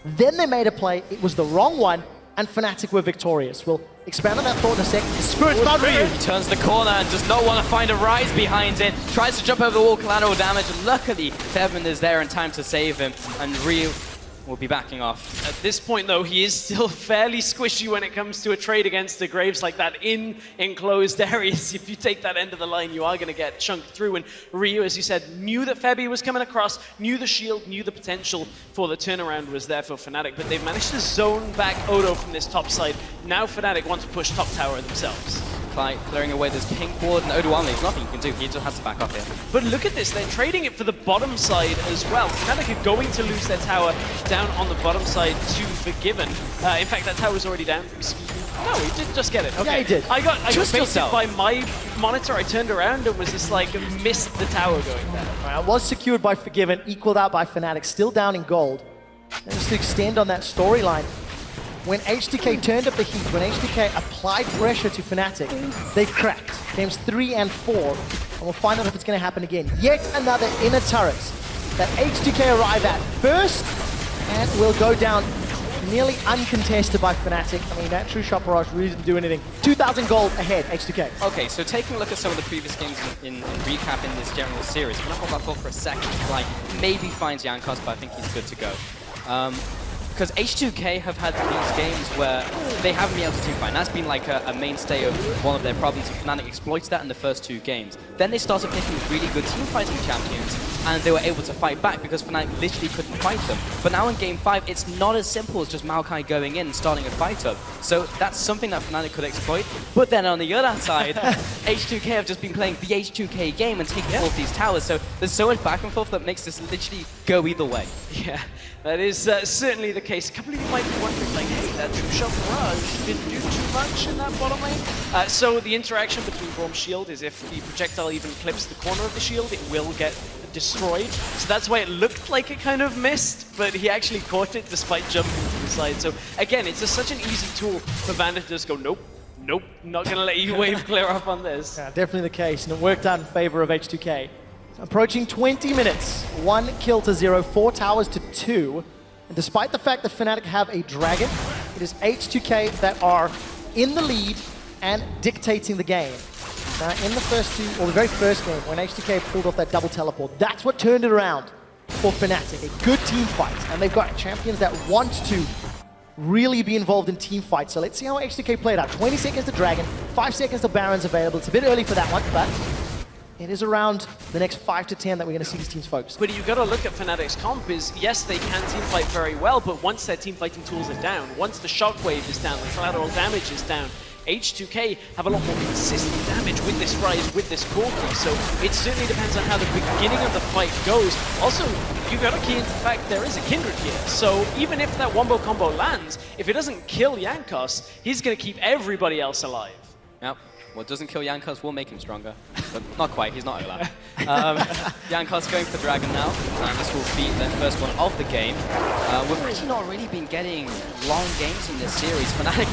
Then they made a play, it was the wrong one, and Fnatic were victorious. We'll expand on that thought in a sec. Spirit's found Ryu. He turns the corner and does not want to find a rise behind it. Tries to jump over the wall, collateral damage. Luckily, Devin is there in time to save him, and Ryu will be backing off. At this point, though, he is still fairly squishy when it comes to a trade against the Graves like that in enclosed areas. If you take that end of the line, you are going to get chunked through. And Ryu, as you said, knew that Febby was coming across, knew the shield, knew the potential for the turnaround was there for Fnatic, but they've managed to zone back Odo from this top side. Now Fnatic want to push top tower themselves. By clearing away this pink ward, and Odoamne, there's nothing you can do. He just has to back up here. But look at this, they're trading it for the bottom side as well. Fnatic are going to lose their tower down on the bottom side to Forgiven. In fact, that tower's already down. No, he did just get it. Okay. Yeah, he did. I got Just baited yourself. by my monitor. I turned around and was just like, missed the tower going down. It was secured by Forgiven, equaled out by Fnatic, still down in gold. And just to extend on that storyline, when H2K turned up the heat, when H2K applied pressure to Fnatic, they cracked. Games 3 and 4, and we'll find out if it's going to happen again. Yet another inner turret that H2K arrive at first and will go down nearly uncontested by Fnatic. I mean, that true shot barrage really didn't do anything. 2,000 gold ahead, H2K. Okay, so taking a look at some of the previous games in recap in this general series, I'm going to hold that thought for a second. Like, maybe finds Jankos, but I think he's good to go. Because H2K have had these games where they haven't been able to teamfight. That's been like a mainstay of one of their problems. Fnatic exploits that in the first 2 games. Then they started picking really good teamfighting champions, and they were able to fight back because Fnatic literally couldn't fight them. But now in Game 5, it's not as simple as just Maokai going in and starting a fight up. So that's something that Fnatic could exploit. But then on the other side, H2K have just been playing the H2K game and taking all of these towers. So there's so much back and forth that makes this literally go either way. Yeah, that is certainly the case. A couple of you might be wondering, like, hey, that true shot barrage didn't do too much in that bottom lane. So the interaction between Braum's shield is if the projectile even clips the corner of the shield, it will get destroyed. So that's why it looked like it kind of missed, but he actually caught it despite jumping to the side. So again, it's such an easy tool for Vander to just go, nope, nope, not gonna let you wave clear up on this. Yeah, definitely the case, and it worked out in favor of H2K. Approaching 20 minutes, 1 kill to 0, 4 towers to 2. And despite the fact that Fnatic have a dragon, it is H2K that are in the lead and dictating the game. Now, in the first 2, or the very first game, when H2K pulled off that double teleport, that's what turned it around for Fnatic. A good team fight, and they've got champions that want to really be involved in team fights. So let's see how H2K played out. 20 seconds to Dragon, 5 seconds to Baron's available. It's a bit early for that one, but it is around the next 5 to 10 that we're going to see these teams focus. But you got to look at Fnatic's comp is, yes, they can team fight very well, but once their team fighting tools are down, once the shockwave is down, the collateral damage is down, H2K have a lot more consistent damage with this Rise, with this Corki, so it certainly depends on how the beginning of the fight goes. Also, you got to key into the fact there is a Kindred here, so even if that wombo combo lands, if it doesn't kill Jankos, he's going to keep everybody else alive. Yep. What doesn't kill Jankos will make him stronger, but not quite, he's not Olaf. Jankos going for Dragon now, and this will be the first one of the game. We've actually not really been getting long games in this series. Fnatic,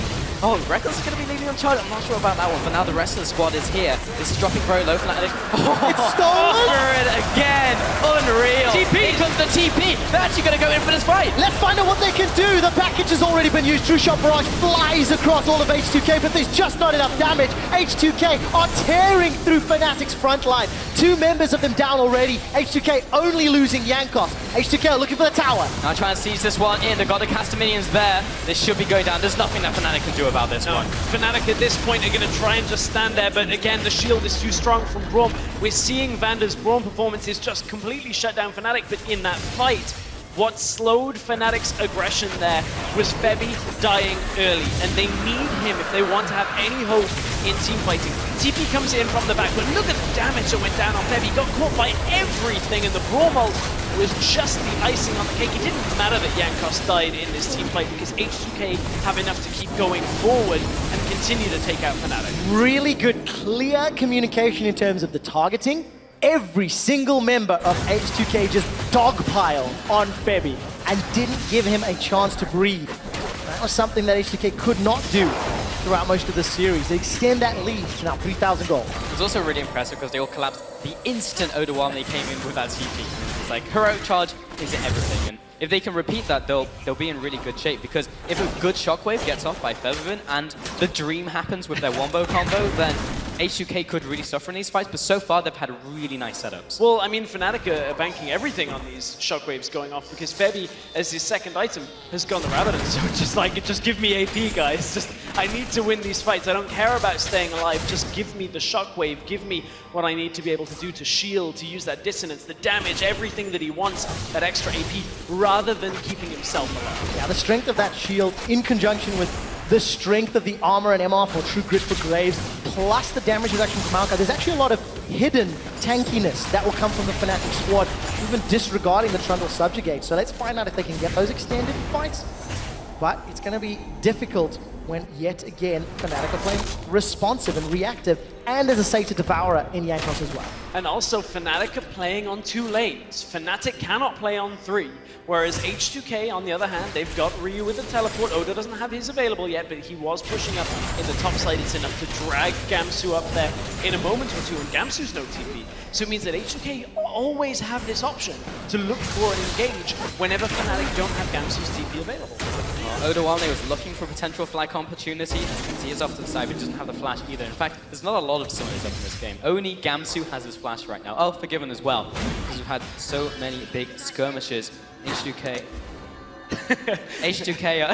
oh, Reckless is going to be leading on charge, I'm not sure about that one, but now the rest of the squad is here. This is dropping very low, Fnatic. Oh, It's stolen! for it again, unreal. TP! Here comes the TP, they're actually going to go in for this fight. Let's find out what they can do. The package has already been used. True Shot Barrage flies across all of H2K, but there's just not enough damage. H2K are tearing through Fnatic's front line. 2 members of them down already. H2K only losing Jankos. H2K are looking for the tower. Now try and siege this one in. They've got the caster minions there. This should be going down. There's nothing that Fnatic can do about this one. Fnatic at this point are going to try and just stand there, but again, the shield is too strong from Braum. We're seeing Vander's Braum performances just completely shut down Fnatic, but in that fight, what slowed Fnatic's aggression there was Febby dying early, and they need him if they want to have any hope in team fighting. TP comes in from the back, but look at the damage that went down on Febby. Got caught by everything, and the Braum ult was just the icing on the cake. It didn't matter that Jankos died in this team fight because H2K have enough to keep going forward and continue to take out Fnatic. Really good, clear communication in terms of the targeting. Every single member of H2K just dogpiled on Febby and didn't give him a chance to breathe. That was something that H2K could not do throughout most of the series. They extend that lead to now 3,000 gold. It was also really impressive because they all collapsed the instant Oda they came in with that TP. It's like, heroic charge is everything. And if they can repeat that, they'll be in really good shape, because if a good shockwave gets off by Featherman and the dream happens with their wombo combo, then H2K could really suffer in these fights, but so far they've had really nice setups. Well, I mean, Fnatic are banking everything on these shockwaves going off because Febby, as his second item, has gone the rabbit, so just give me AP, guys. Just, I need to win these fights. I don't care about staying alive. Just give me the shockwave. Give me what I need to be able to do to shield, to use that dissonance, the damage, everything that he wants, that extra AP, rather than keeping himself alive. Yeah, the strength of that shield in conjunction with the strength of the armor and MR for True Grit for Graves, plus the damage reduction from Maokai. There's actually a lot of hidden tankiness that will come from the Fnatic squad, even disregarding the Trundle Subjugate. So let's find out if they can get those extended fights. But it's going to be difficult when, yet again, Fnatic are playing responsive and reactive and there's a Satyr Devourer in Jankos as well. And also, Fnatic are playing on 2 lanes. Fnatic cannot play on 3, whereas H2K, on the other hand, they've got Ryu with the teleport. Oda doesn't have his available yet, but he was pushing up in the top side. It's enough to drag Gamsu up there in a moment or two, and Gamsu's no TP. So it means that H2K always have this option to look for and engage whenever Fnatic don't have Gamsu's TP available. Oda Walne was looking for potential flank opportunity. He is off to the side, but he doesn't have the flash either. In fact, there's not a lot of summoners up in this game. Only Gamsu has his flash right now. Oh, Forgiven as well, because we've had so many big skirmishes. H2K. H2K.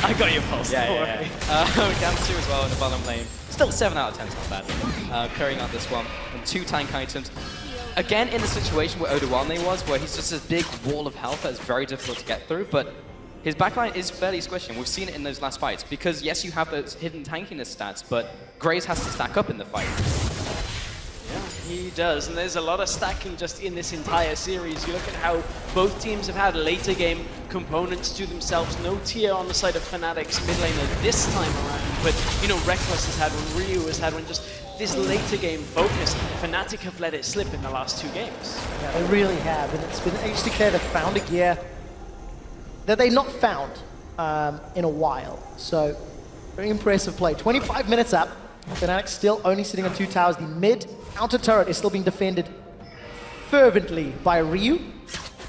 I got your pulse. Yeah. Gamsu as well in the bottom lane. Still 7 out of 10 is not bad. Carrying out this one. And 2 tank items. Again, in the situation where Oda Walne was, where he's just this big wall of health that is very difficult to get through, but his backline is fairly squishy, and we've seen it in those last fights. Because yes, you have those hidden tankiness stats, but Graves has to stack up in the fight. Yeah, he does, and there's a lot of stacking just in this entire series. You look at how both teams have had later game components to themselves. No tier on the side of Fnatic's mid laner this time around, but you know, Reckless has had one, Ryu has had one, just this later game focus. Fnatic have let it slip in the last 2 games. Yeah, they really have, and it's been H2K that found a gear that they've not found in a while. So, very impressive play. 25 minutes up. Fnatic still only sitting on 2 towers. The mid outer turret is still being defended fervently by Ryu.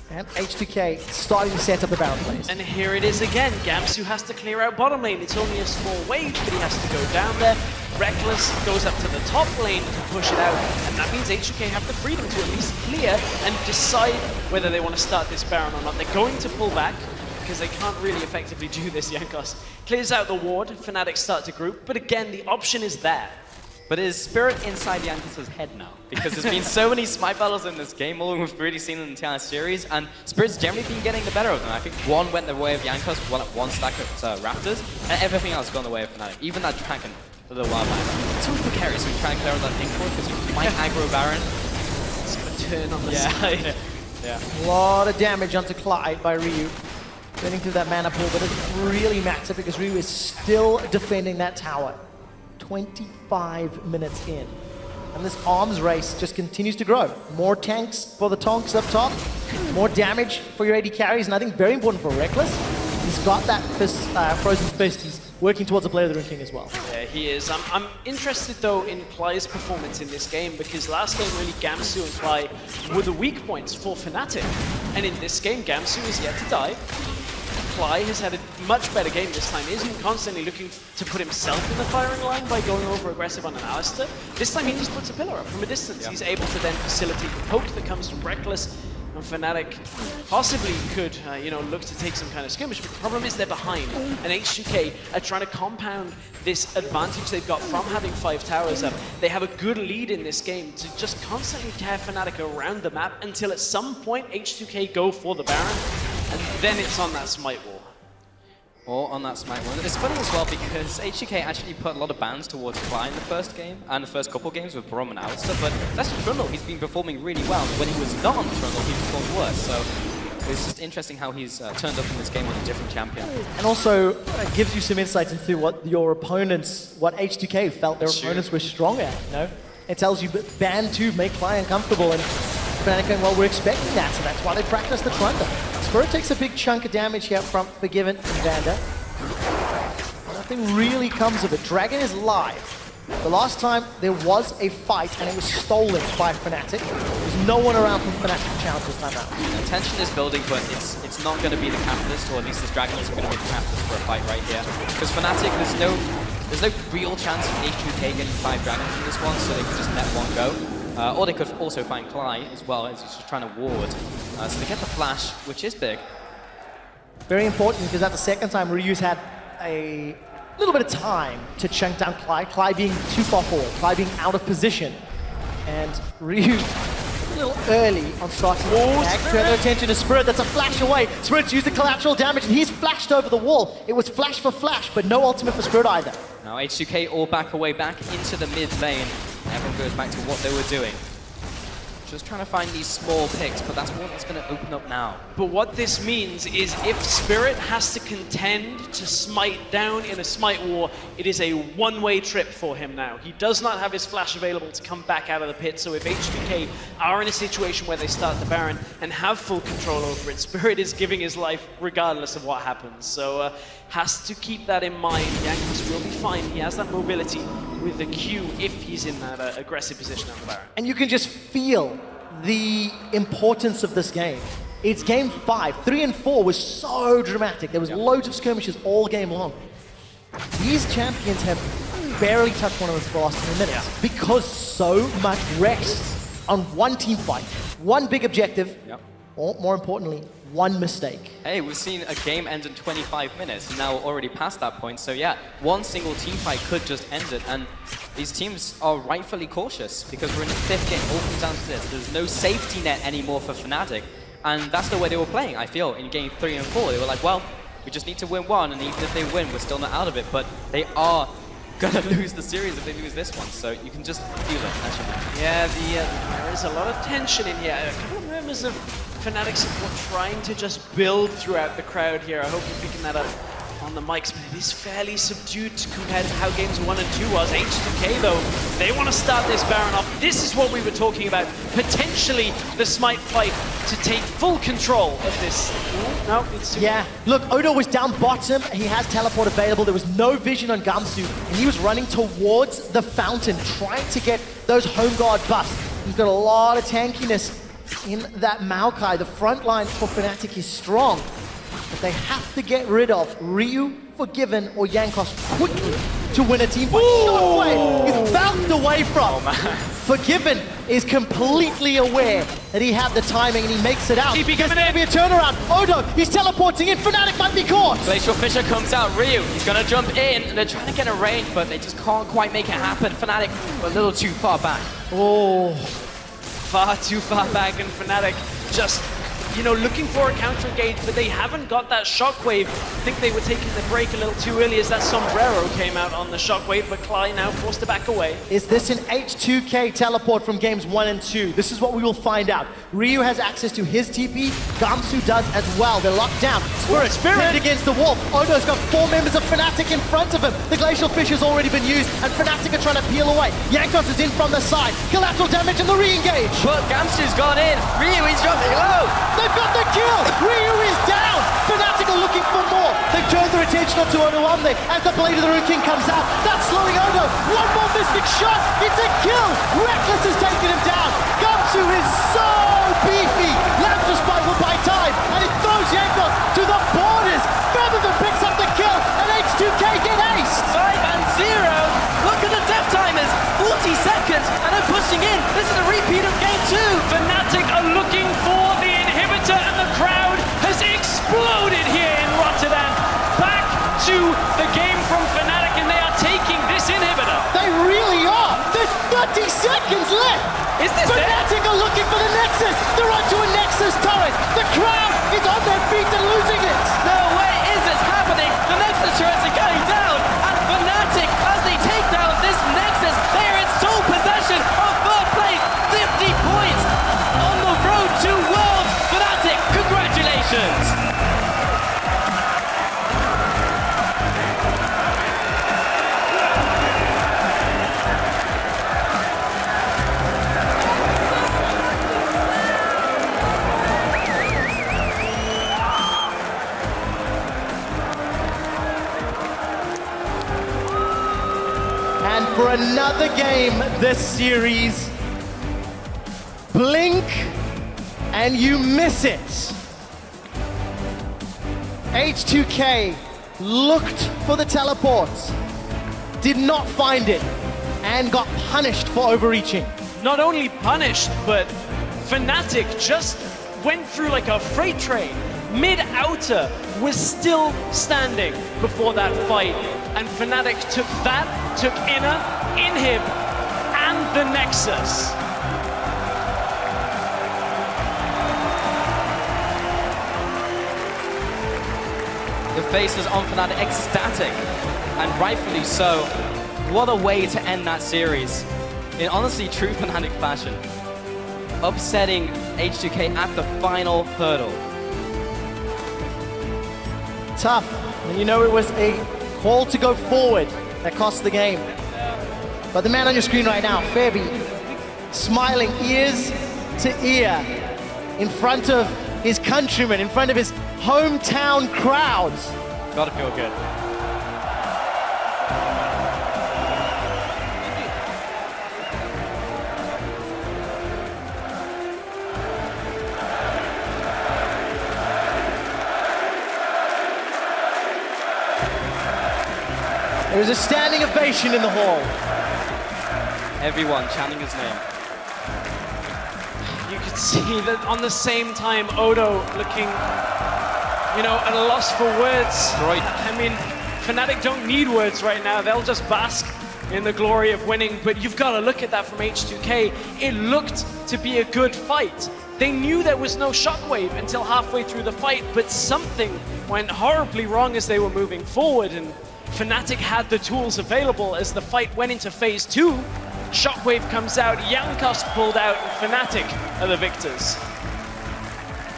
And H2K starting to set up the Baron plays. And here it is again. Gamsu has to clear out bottom lane. It's only a small wave, but he has to go down there. Reckless goes up to the top lane to push it out. And that means H2K have the freedom to at least clear and decide whether they want to start this Baron or not. They're going to pull back, because they can't really effectively do this. Jankos clears out the ward, Fnatic start to group, but again, the option is there. But is Spirit inside Jankos' head now? Because there's been so many smite battles in this game, all we've really seen in the entire series, and Spirit's generally been getting the better of them. I think one went the way of Jankos, one stack of Raptors, and everything else gone the way of Fnatic. Even that Dragon, the little wild man. It's always the carry, so we try and clear out that thing for it, because you might aggro Baron. It's going to turn on the side. Yeah. A lot of damage onto Clyde by Ryu. Getting through that mana pool, but it really matters because Ryu is still defending that tower. 25 minutes in. And this arms race just continues to grow. More tanks for the Tonks up top, more damage for your AD carries, and I think very important for Reckless. He's got that frozen fist. He's working towards a Blade of the Rune King as well. Yeah, he is. I'm interested though in Cly's performance in this game, because last game really Gamsu and Cly were the weak points for Fnatic. And in this game, Gamsu is yet to die. Cly has had a much better game this time. He isn't constantly looking to put himself in the firing line by going over aggressive on an Alistar. This time he just puts a pillar up from a distance. He's able to then facilitate the poke that comes from Reckless. And Fnatic possibly could, look to take some kind of skirmish, but the problem is they're behind. And H2K are trying to compound this advantage they've got from having 5 towers up. They have a good lead in this game to just constantly tear Fnatic around the map until at some point H2K go for the Baron, and then it's on that smite wall. Or on that smite wall. It's funny as well because H2K actually put a lot of bans towards Cly in the first game and the first couple games with Brom and Alistar, but that's Trundle. He's been performing really well. When he was not on Trundle, he performed worse. So it's just interesting how he's turned up in this game with a different champion. And also gives you some insights into what your opponents, what H2K felt their opponents were strong at. It tells you ban 2 make Cly uncomfortable, and Fnatic going, well, we're expecting that, so that's why they practice the Trundle. Spirit takes a big chunk of damage here from Forgiven and Vander. Nothing really comes of it. Dragon is live. The last time there was a fight and it was stolen by Fnatic. There's no one around from Fnatic to challenge this time out. The tension is building, but it's not going to be the catalyst, or at least this Dragon isn't going to be the catalyst for a fight right here. Because Fnatic, there's no real chance of H2K getting 5 Dragons in this one, so they can just let one go. Or they could also find Cly as well, as he's just trying to ward. So they get the flash, which is big. Very important, because that's the second time Ryu's had a little bit of time to chunk down Cly. Cly being too far forward, Cly being out of position. And Ryu a little early on starting to turn their attention to Spirit. That's a flash away. Spirit's used the collateral damage, and he's flashed over the wall. It was flash for flash, but no ultimate for Spirit either. Now H2K all back away back into the mid lane. Everyone goes back to what they were doing. just trying to find these small picks, but that's one that's going to open up now. But what this means is if Spirit has to contend to smite down in a smite war, it is a one-way trip for him now. He does not have his flash available to come back out of the pit, so if H2K are in a situation where they start the Baron and have full control over it, Spirit is giving his life regardless of what happens. So has to keep that in mind. Jankos will be fine. He has that mobility with the Q if he's in that aggressive position on the Baron. And you can just feel the importance of this game. It's game 5. 3 and 4 was so dramatic. There was loads of skirmishes all game long. These champions have barely touched one of us for the last 10 minutes because so much rests on one team fight, one big objective, or more importantly, one mistake. Hey, we've seen a game end in 25 minutes, and now we're already past that point. So yeah, one single team fight could just end it, and these teams are rightfully cautious because we're in the 5th game, all comes down to this. There's no safety net anymore for Fnatic, and that's the way they were playing, I feel, in game 3 and 4. They were like, well, we just need to win one, and even if they win, we're still not out of it, but they are gonna lose the series if they lose this one, so you can just feel it, actually. Yeah, there is a lot of tension in here. A couple of members of Fnatic support trying to just build throughout the crowd here. I hope you're picking that up on the mics, but it is fairly subdued compared to how games 1 and 2 was. H2K though, they want to start this Baron off. This is what we were talking about. Potentially the Smite fight to take full control of this. No, it's too Look, Odo was down bottom. He has teleport available. There was no vision on Gamsu, and he was running towards the fountain, trying to get those home guard buffs. He's got a lot of tankiness in that Maokai. The front line for Fnatic is strong, but they have to get rid of Ryu, Forgiven, or Jankos quickly to win a team fight. Shockwave is bounced away from. Forgiven is completely aware that he had the timing and he makes it out. There's going to be a turnaround. Odo, he's teleporting in. Fnatic might be caught. Glacial Fisher comes out. Ryu, he's going to jump in, and they're trying to get a range, but they just can't quite make it happen. Fnatic a little too far back. Oh. Far too far back, and Fnatic just, you know, looking for a counter engage, but they haven't got that shockwave. I think they were taking the break a little too early as that sombrero came out on the shockwave, but Cly now forced to back away. Is this an H2K teleport from games 1 and 2? This is what we will find out. Ryu has access to his TP, Gamsu does as well. They're locked down. Spirit pinned against the wall. Odo's got 4 members of Fnatic in front of him. The Glacial Fish has already been used, and Fnatic are trying to peel away. Jankos is in from the side. Collateral damage and the re-engage. But Gamsu's gone in. Ryu, he's jumping low. They've got the kill! Ryu is down! Fnatic are looking for more. They turn their attention onto Odo Omni as the Blade of the Rune King comes out. That's slowing Odo. One more Mystic shot. It's a kill. Reckless has taken him down. Gamsu is so beefy. Lambda Spike will buy time, and it throws Jankos to the borders. Featherman picks up the kill, and H2K get aced. 5-0. Look at the death timers. 40 seconds, and they're pushing in. This is a repeat of game 2. Fnatic are looking for the inhibitor, and the crowd has exploded here in Rotterdam. Back to the game from Fnatic, and they are taking this inhibitor. They really are. There's 30 seconds left. Is this Fnatic are looking for the Nexus. They're onto a Nexus turret. The crowd is on their feet and losing it. No way is this happening. The Nexus turrets are going down, and Fnatic, as they take down this Nexus, they are in sole possession of 3rd place. 50 points on the road to World. Fnatic, congratulations. And for another game this series, blink and you miss it. H2K looked for the teleport, did not find it, and got punished for overreaching. Not only punished, but Fnatic just went through like a freight train. Mid-outer was still standing before that fight, and Fnatic took that, took inner, inhib, and the Nexus. The faces on Fnatic ecstatic, and rightfully so. What a way to end that series. In honestly true Fnatic fashion. upsetting H2K at the final hurdle. Tough. And you know it was a call to go forward that cost the game. But the man on your screen right now, Fabi, smiling ears to ear in front of his countrymen, in front of his hometown crowds. Gotta feel good. There was a standing ovation in the hall. Everyone chanting his name. You could see that on the same time, Odo looking, you know, at a loss for words. Right. I mean, Fnatic don't need words right now. They'll just bask in the glory of winning. But you've got to look at that from H2K. It looked to be a good fight. They knew there was no shockwave until halfway through the fight, but something went horribly wrong as they were moving forward. And Fnatic had the tools available as the fight went into phase 2. Shockwave comes out, Jankos pulled out, and Fnatic are the victors.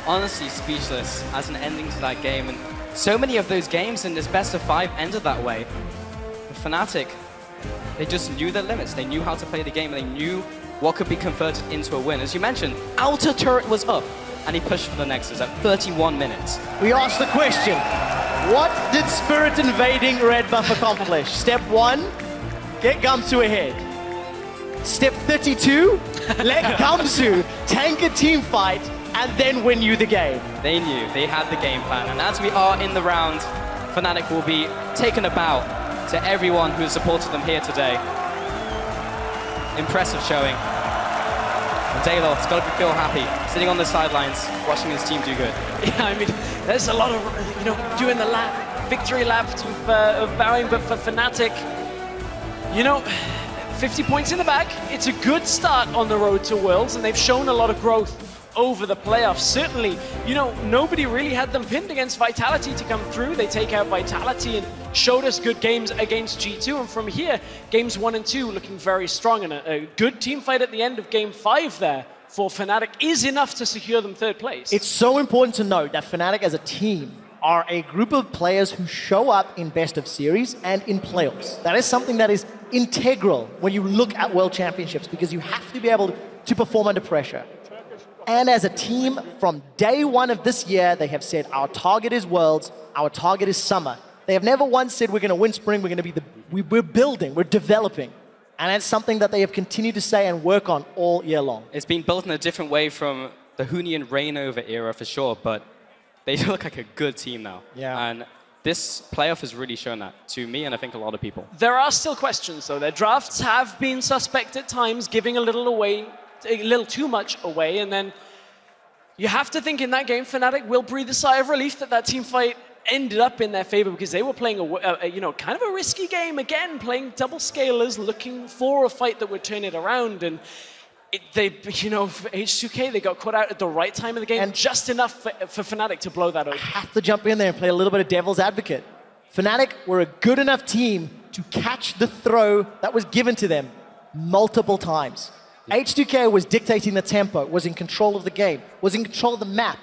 Honestly speechless as an ending to that game, and so many of those games in this best of 5 ended that way. And Fnatic, they just knew their limits. They knew how to play the game, and they knew what could be converted into a win. As you mentioned, outer turret was up, and he pushed for the Nexus at 31 minutes. We asked the question, what did Spirit invading Red Buff accomplish? Step 1, get Gamsu ahead. Step 32, let Gamsu tank a team fight and then win you the game. They knew, they had the game plan, and as we are in the round, Fnatic will be taking a bow to everyone who has supported them here today. Impressive showing. Daylor's got to feel happy, sitting on the sidelines, watching his team do good. Yeah, I mean, there's a lot of, you know, doing the lap, victory lap of bowing, but for Fnatic, you know, 50 points in the bag. It's a good start on the road to Worlds, and they've shown a lot of growth over the playoffs. Certainly, you know, nobody really had them pinned against Vitality to come through. They take out Vitality and showed us good games against G2. And from here, games 1 and 2 looking very strong. And a good team fight at the end of game 5 there for Fnatic is enough to secure them 3rd place. It's so important to note that Fnatic as a team are a group of players who show up in best of series and in playoffs. That is something that is integral when you look at World Championships, because you have to be able to perform under pressure. And as a team, from day 1 of this year, they have said, our target is Worlds, our target is summer. They have never once said, we're going to win spring, we're going to be we're building, we're developing. And that's something that they have continued to say and work on all year long. It's been built in a different way from the Hunian Reignover era for sure, but they look like a good team now. Yeah. And this playoff has really shown that to me, and I think a lot of people. There are still questions, though. Their drafts have been suspect at times, giving a little too much away, and then you have to think in that game, Fnatic will breathe a sigh of relief that team fight ended up in their favor, because they were playing you know, kind of a risky game again, playing double scalers, looking for a fight that would turn it around, and they, you know, for H2K, they got caught out at the right time of the game, and just enough for Fnatic to blow that open. I have to jump in there and play a little bit of devil's advocate. Fnatic were a good enough team to catch the throw that was given to them multiple times. H2K was dictating the tempo, was in control of the game, was in control of the map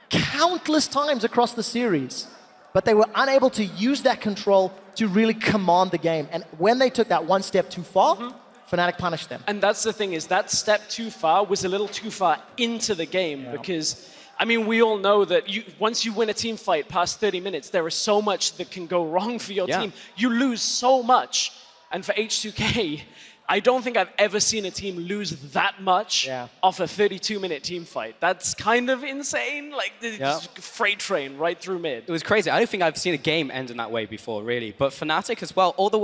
countless times across the series. But they were unable to use that control to really command the game. And when they took that one step too far, Fnatic punished them. And that's the thing, is that step too far was a little too far into the game, because, I mean, we all know that once you win a team fight past 30 minutes, there is so much that can go wrong for your team. You lose so much. And for H2K, I don't think I've ever seen a team lose that much off a 32-minute team fight. That's kind of insane. Like, just freight train right through mid. It was crazy. I don't think I've seen a game end in that way before, really. But Fnatic as well, all the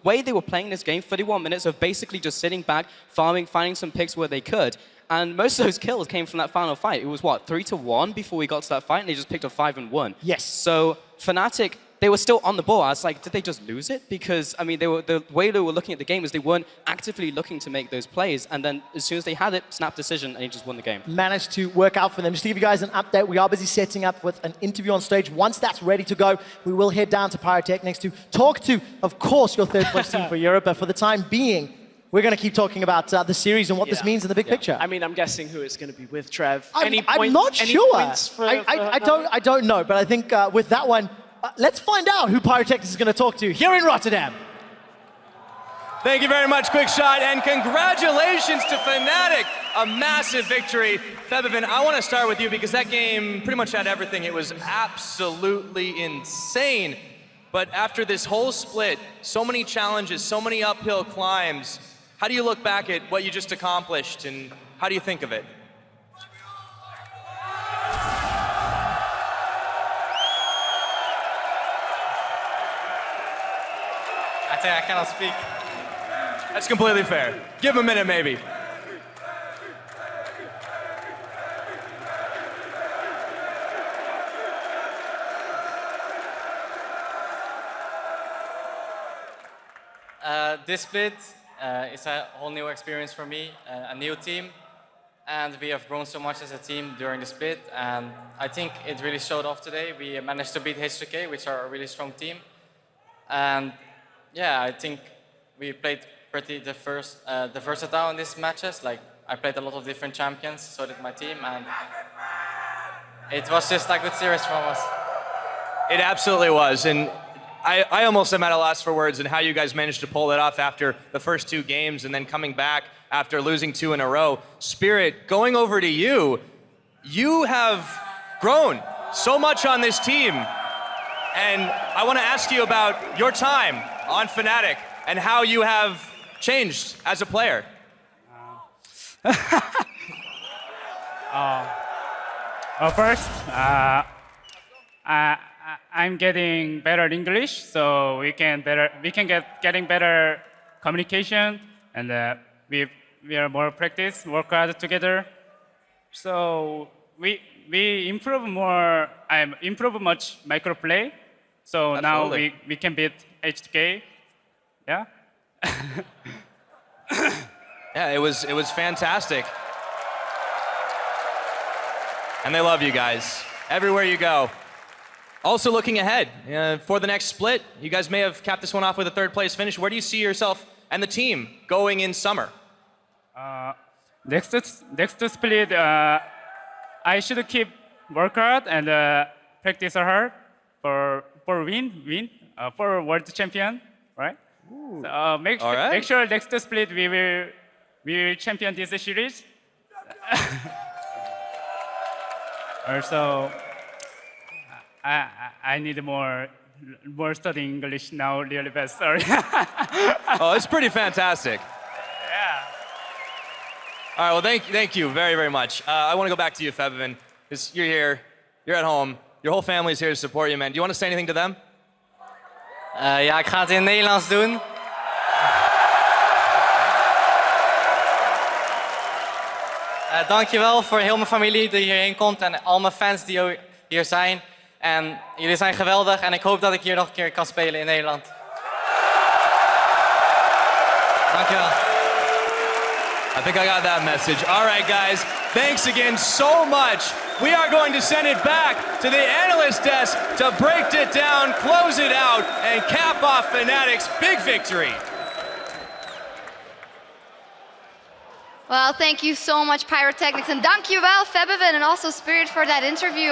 way they were playing this game, 31 minutes of basically just sitting back, farming, finding some picks where they could. And most of those kills came from that final fight. It was, what, 3-1 before we got to that fight, and they just picked up 5 and 1. Yes. So Fnatic, they were still on the ball. I was like, did they just lose it? Because, I mean, the way they were looking at the game is they weren't actively looking to make those plays. And then as soon as they had it, snap decision, and they just won the game. Managed to work out for them. Just to give you guys an update, we are busy setting up with an interview on stage. Once that's ready to go, we will head down to Pyrotechnics to talk to, of course, your third place team for Europe. But for the time being, we're going to keep talking about the series and what this Yeah. means in the big picture. I mean, I'm guessing who it's going to be with, Trev. I'm Any not sure. points for I don't know, but I think with that one, let's find out who Pyrotechnics is going to talk to here in Rotterdam. Thank you very much, Quick Shot, and congratulations to Fnatic. A massive victory. Febivin, I want to start with you because that game pretty much had everything. It was absolutely insane. But after this whole split, so many challenges, so many uphill climbs, how do you look back at what you just accomplished and how do you think of it? I think I cannot speak. That's completely fair. Give him a minute, maybe. This split is a whole new experience for me, a new team, and we have grown so much as a team during the split, and I think it really showed off today. We managed to beat H2K, which are a really strong team, and yeah, I think we played pretty versatile in these matches. Like, I played a lot of different champions, so did my team, and it was just a good series from us. It absolutely was, and I almost am at a loss for words in how you guys managed to pull it off after the first 2 games and then coming back after losing 2 in a row. Spirit, going over to you, you have grown so much on this team, and I want to ask you about your time on Fnatic and how you have changed as a player. First, I'm getting better English, so we can getting better communication, and we are more practice, work hard together. So we improve more. I improve much micro play. So Absolutely. now we can beat H2K. Yeah. Yeah, it was fantastic. And they love you guys everywhere you go. Also looking ahead for the next split, you guys may have capped this one off with a 3rd place finish. Where do you see yourself and the team going in summer? Next split, I should keep work hard and practice hard for win for world champion, right? So make sure next split we will champion this series. Also, I need more studying English now, really best. Sorry. Oh, it's pretty fantastic. Yeah. All right, well, thank you very, very much. I want to go back to you, Febivin, because you're here, you're at home, your whole family's here to support you, man. Do you want to say anything to them? Ja, ik ga het in het Nederlands doen. Dankjewel voor heel mijn familie die hierheen komt en al mijn fans die hier zijn. En jullie zijn geweldig en ik hoop dat ik hier nog een keer kan spelen in Nederland. Dankjewel. I think I got that message. All right, guys, thanks again so much. We are going to send it back to the analyst desk to break it down, close it out, and cap off Fnatic's big victory. Well, thank you so much, Pyrotechnics, and dankjewel, Febivin, and also Spirit for that interview.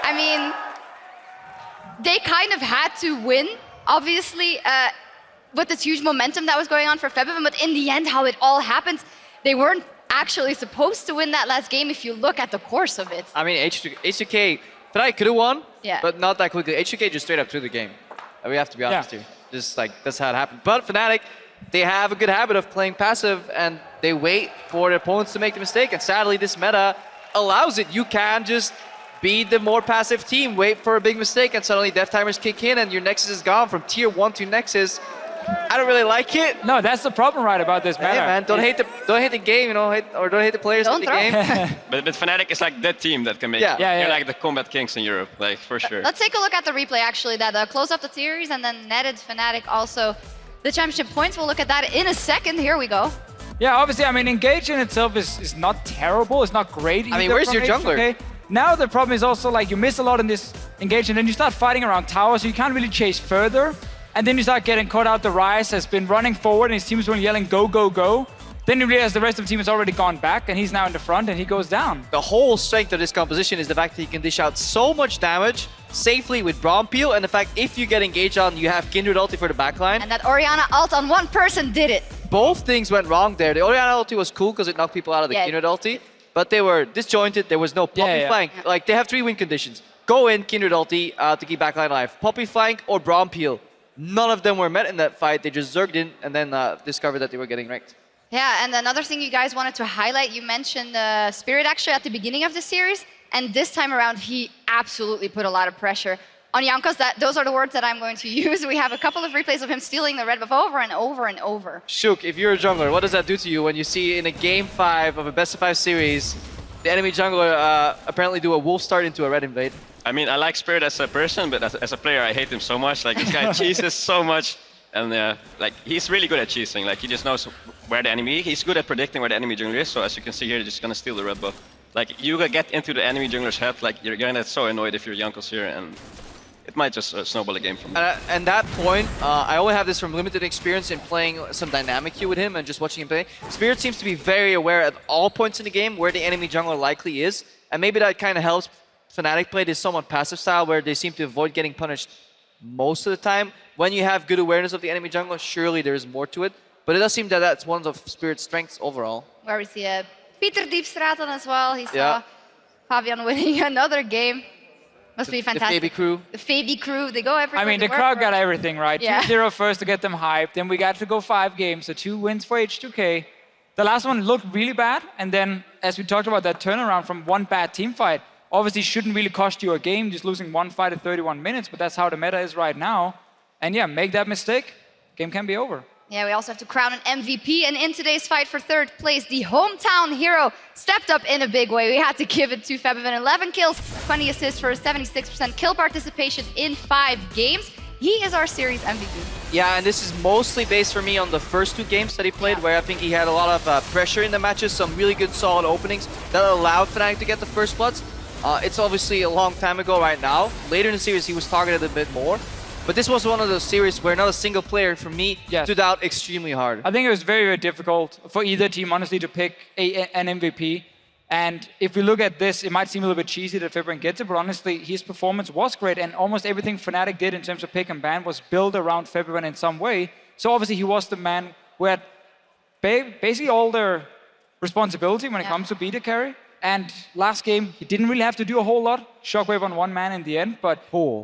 I mean, they kind of had to win, obviously, with this huge momentum that was going on for Febivin, but in the end, how it all happened, they weren't actually supposed to win that last game if you look at the course of it. I mean, H2K, Fnatic could have won, Yeah. but not that quickly. H2K just straight up threw the game. We have to be honest here. Just like, that's how it happened. But Fnatic, they have a good habit of playing passive and they wait for their opponents to make the mistake. And sadly, this meta allows it. You can just be the more passive team, wait for a big mistake, and suddenly death timers kick in and your Nexus is gone from tier 1 to Nexus. I don't really like it. No, that's the problem, right, about this meta. Hey man, don't hate the game, you know, or don't hate the players in the game. But Fnatic is like that team that can make Yeah. it. Yeah, They're yeah. like the combat kings in Europe, like for sure. Let's take a look at the replay, actually, that closed up the series and then netted Fnatic also the championship points. We'll look at that in a second. Here we go. Yeah, obviously, I mean, Engage in itself is not terrible. It's not great. I mean, either where's from your jungler? H2K. Now the problem is also like you miss a lot in this Engage and then you start fighting around towers, so you can't really chase further. And then you start getting caught out. The Rise has been running forward and his team's been yelling, go, go, go. Then you realize the rest of the team has already gone back and he's now in the front and he goes down. The whole strength of this composition is the fact that he can dish out so much damage safely with Braum Peel, and the fact if you get engaged on, you have Kindred ulti for the backline. And that Orianna ult on one person did it. Both things went wrong there. The Orianna ulti was cool because it knocked people out of the Yeah. Kindred ulti, but they were disjointed. There was no Poppy flank. Like, they have 3 win conditions. Go in, Kindred ulti to keep backline alive. Poppy flank or Braum Peel. None of them were met in that fight. They just zerged in and then discovered that they were getting wrecked. Yeah, and another thing you guys wanted to highlight, you mentioned Spirit actually at the beginning of the series, and this time around he absolutely put a lot of pressure on Jankos. Those are the words that I'm going to use. We have a couple of replays of him stealing the red buff over and over and over. Shook, if you're a jungler, what does that do to you when you see in a game 5 of a best of 5 series, the enemy jungler apparently do a wolf start into a red invade? I mean, I like Spirit as a person, but as a player, I hate him so much. Like, this guy cheeses so much. And like, he's really good at cheesing. Like, he just knows where the enemy is. He's good at predicting where the enemy jungler is. So as you can see here, he's just gonna steal the red buff. Like, you get into the enemy jungler's head, like, you're gonna get so annoyed if you're Jankos here, and it might just snowball a game from there. And that point, I only have this from limited experience in playing some dynamic queue with him and just watching him play. Spirit seems to be very aware at all points in the game where the enemy jungler likely is, and maybe that kind of helps Fnatic play this somewhat passive style where they seem to avoid getting punished most of the time. When you have good awareness of the enemy jungler, surely there is more to it, but it does seem that that's one of Spirit's strengths overall. Where we see Pieter Diepstraten as well. He saw Fabian winning another game. Must be fantastic. The Fabi crew. The Fabi crew, they go everywhere. I mean, the crowd got everything right. Yeah. 2-0 first to get them hyped. Then we got to go 5 games, so 2 wins for H2K. The last one looked really bad, and then as we talked about that turnaround from one bad team fight, obviously shouldn't really cost you a game, just losing one fight at 31 minutes, but that's how the meta is right now. And yeah, make that mistake, game can be over. Yeah, we also have to crown an MVP, and in today's fight for 3rd place, the hometown hero stepped up in a big way. We had to give it to Febiven. 11 kills, 20 assists for a 76% kill participation in 5 games. He is our series MVP. Yeah, and this is mostly based for me on the first 2 games that he played, where I think he had a lot of pressure in the matches, some really good solid openings that allowed Fnatic to get the first bloods. It's obviously a long time ago right now. Later in the series, he was targeted a bit more. But this was one of those series where not a single player, for me, stood out extremely hard. I think it was very, very difficult for either team, honestly, to pick an MVP. And if we look at this, it might seem a little bit cheesy that Fibrin gets it, but honestly, his performance was great, and almost everything Fnatic did in terms of pick and ban was built around Fibrin in some way. So obviously, he was the man who had basically all the responsibility when it comes to beta carry. And last game, he didn't really have to do a whole lot. Shockwave on 1 man in the end, but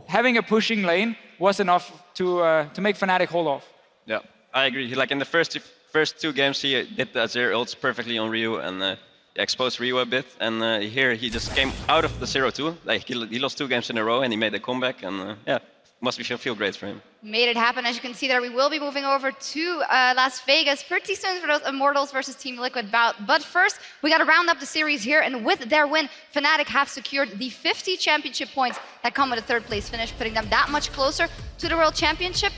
having a pushing lane was enough to make Fnatic hold off. Yeah, I agree. Like in the first 2 games, he did the Azir ults perfectly on Ryu and exposed Ryu a bit. And here he just came out of the 0-2. Like he lost 2 games in a row and he made a comeback. And yeah, must feel great for him. Made it happen. As you can see there, we will be moving over to Las Vegas pretty soon for those Immortals versus Team Liquid bout. But first, we got to round up the series here, and with their win, Fnatic have secured the 50 championship points that come with a 3rd place finish, putting them that much closer to the World Championship.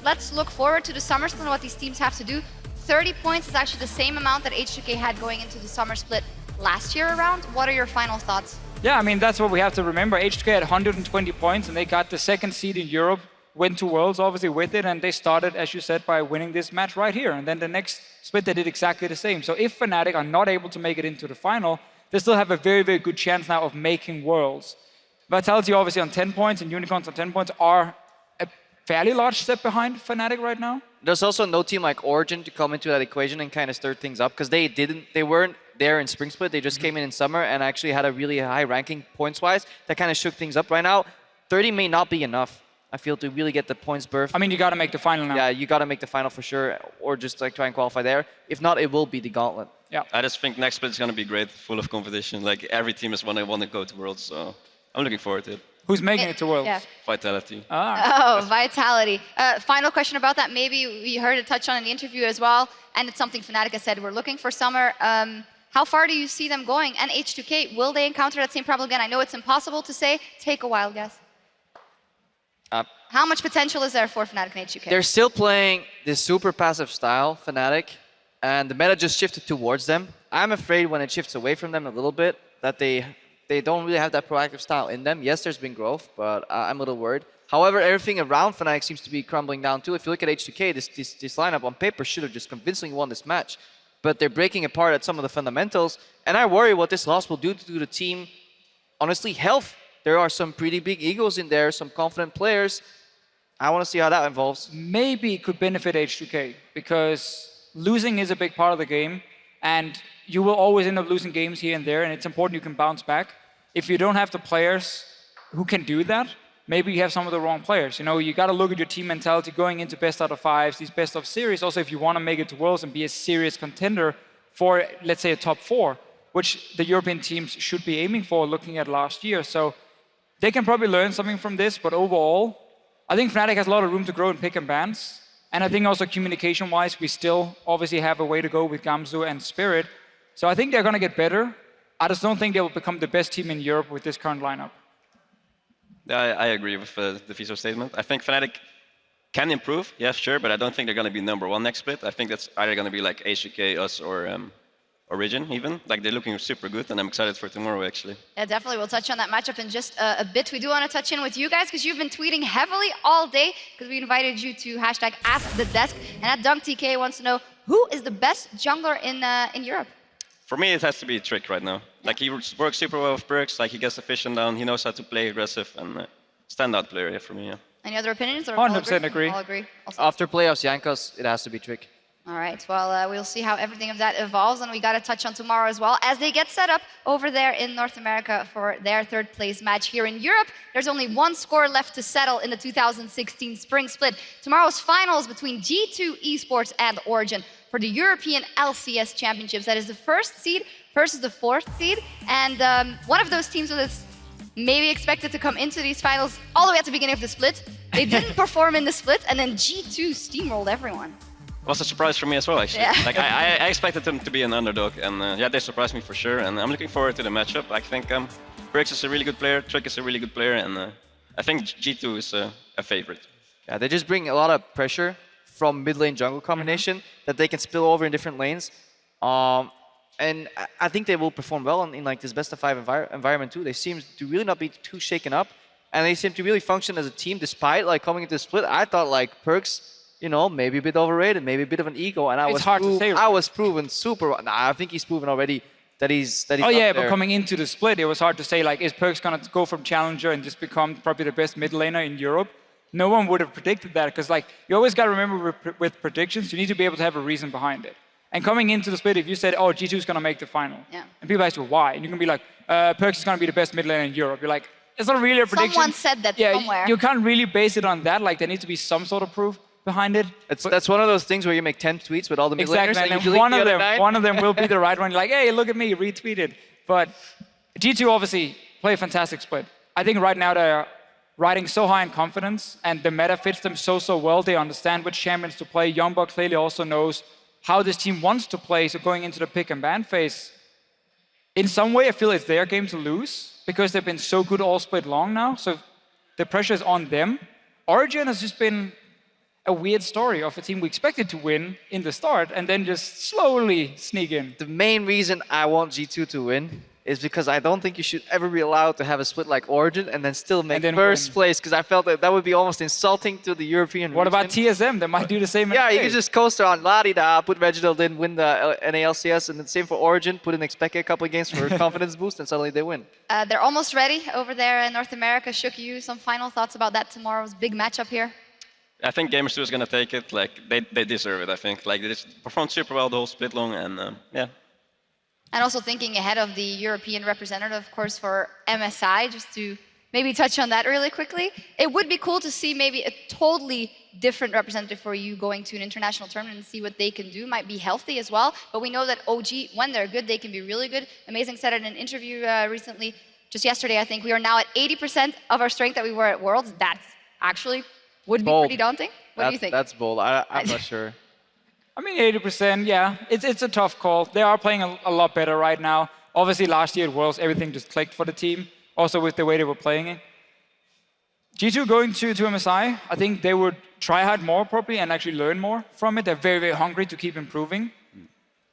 Let's look forward to the Summer Split and what these teams have to do. 30 points is actually the same amount that H2K had going into the Summer Split last year around. What are your final thoughts? Yeah, I mean, that's what we have to remember. H2K had 120 points, and they got the 2nd seed in Europe, went to Worlds, obviously, with it, and they started, as you said, by winning this match right here. And then the next split, they did exactly the same. So if Fnatic are not able to make it into the final, they still have a very, very good chance now of making Worlds. Vitality, obviously, on 10 points, and Unicorns on 10 points are a fairly large step behind Fnatic right now. There's also no team like Origin to come into that equation and kind of stir things up, because they weren't there in Spring Split. They just came in summer and actually had a really high ranking points-wise that kind of shook things up. Right now, 30 may not be enough, I feel, to really get the points berth. I mean, you got to make the final now. Yeah, you got to make the final for sure, or just like try and qualify there. If not, it will be the gauntlet. Yeah. I just think next split is going to be great, full of competition. Like every team is want to go to Worlds, so I'm looking forward to it. Who's making it to Worlds? Yeah. Vitality. Oh, Vitality. Final question about that. Maybe we heard it touch on in the interview as well, and it's something Fnatic has said. We're looking for Summer. How far do you see them going? And H2K, will they encounter that same problem again? I know it's impossible to say. Take a wild guess. How much potential is there for Fnatic and H2K? They're still playing this super passive style, Fnatic, and the meta just shifted towards them. I'm afraid when it shifts away from them a little bit, that they they don't really have that proactive style in them. Yes, there's been growth, but I'm a little worried. However, everything around Fnatic seems to be crumbling down too. If you look at H2K, this lineup on paper should have just convincingly won this match. But they're breaking apart at some of the fundamentals. And I worry what this loss will do to the team. Honestly, health. There are some pretty big egos in there, some confident players. I want to see how that evolves. Maybe it could benefit H2K, because losing is a big part of the game. And you will always end up losing games here and there, and it's important you can bounce back. If you don't have the players who can do that, maybe you have some of the wrong players. You know, you got to look at your team mentality going into best out of fives, these best of series. Also, if you want to make it to Worlds and be a serious contender for, let's say, a top 4, which the European teams should be aiming for, looking at last year. So they can probably learn something from this, but overall, I think Fnatic has a lot of room to grow in pick and bans. And I think also communication-wise, we still obviously have a way to go with Gamzu and Spirit. So I think they're going to get better. I just don't think they will become the best team in Europe with this current lineup. I agree with the Viso statement. I think Fnatic can improve, yes, sure, but I don't think they're going to be #1 next split. I think that's either going to be like H2K, us, or Origin even. Like, they're looking super good, and I'm excited for tomorrow, actually. Yeah, definitely. We'll touch on that matchup in just a bit. We do want to touch in with you guys, because you've been tweeting heavily all day, because we invited you to #AskTheDesk. And at DunkTK wants to know, who is the best jungler in Europe? For me, it has to be Trick right now. Like, he works super well with perks, like he gets the vision down, he knows how to play aggressive, and standout player, yeah, for me, yeah. Any other opinions? Or 100% agree. All agree. Also. After playoffs, Jankos, it has to be Trick. All right, well, we'll see how everything of that evolves, and we got to touch on tomorrow as well, as they get set up over there in North America for their third place match. Here in Europe, there's only one score left to settle in the 2016 Spring Split. Tomorrow's finals between G2 Esports and Origin for the European LCS Championships. That is the first seed versus the fourth seed, and one of those teams was maybe expected to come into these finals all the way at the beginning of the split. They didn't perform in the split, and then G2 steamrolled everyone. It was a surprise for me as well, actually. Yeah. Like, I expected them to be an underdog, and yeah, they surprised me for sure, and I'm looking forward to the matchup. I think Briggs is a really good player, Trick is a really good player, and I think G2 is a favorite. Yeah, they just bring a lot of pressure from mid lane jungle combination that they can spill over in different lanes. And I think they will perform well in like this best of 5 environment too. They seem to really not be too shaken up, and they seem to really function as a team despite like coming into the split. I thought like Perks, you know, maybe a bit overrated, maybe a bit of an ego, and It's hard to say, right? I was proven super. Nah, I think he's proven already that he's Oh yeah, up there. but coming into the split, it was hard to say, like, is Perks going to go from challenger and just become probably the best mid laner in Europe? No one would have predicted that, because like, you always got to remember with predictions, you need to be able to have a reason behind it. And coming into the split, if you said, oh, G2 is going to make the final, yeah, and people ask you why, and you can be like, Perks is going to be the best mid laner in Europe. You're like, it's not really a prediction. Someone said that somewhere. You can't really base it on that. Like, there needs to be some sort of proof behind it. That's one of those things where you make 10 tweets with all the mid laners, Exactly, and and you then delete one of them will be the right one. You're like, hey, look at me, retweeted. But G2 obviously play a fantastic split. I think right now they're riding so high in confidence, and the meta fits them so well. They understand which champions to play. Youngbuck clearly also knows how this team wants to play. So going into the pick and ban phase, in some way I feel it's their game to lose, because they've been so good all split long now. So the pressure is on them. Origin has just been a weird story of a team we expected to win in the start and then just slowly sneak in. The main reason I want G2 to win is because I don't think you should ever be allowed to have a split like Origin and then still make first place, because I felt that would be almost insulting to the European What region. about TSM? They might do the same. Yeah, you can just coaster on la-di-da, put Reginald in, win the NALCS, and then same for Origin, put in Expected a couple of games for a confidence boost, and suddenly they win. They're almost ready over there in North America. Shook, you some final thoughts about that tomorrow's big matchup here? I think Gamers 2 is going to take it. Like, they deserve it, I think. Like, they just performed super well the whole split long, and yeah. And also thinking ahead of the European representative, of course, for MSI, just to maybe touch on that really quickly. It would be cool to see maybe a totally different representative for you going to an international tournament and see what they can do. Might be healthy as well, but we know that OG, when they're good, they can be really good. Amazing said in an interview recently, just yesterday, I think, we are now at 80% of our strength that we were at Worlds. That actually would be pretty daunting. What do you think? That's bold. I'm not sure. I mean, 80%, yeah. It's a tough call. They are playing a lot better right now. Obviously, last year at Worlds, everything just clicked for the team, also with the way they were playing it. G2 going to MSI, I think they would try hard more probably and actually learn more from it. They're very, very hungry to keep improving.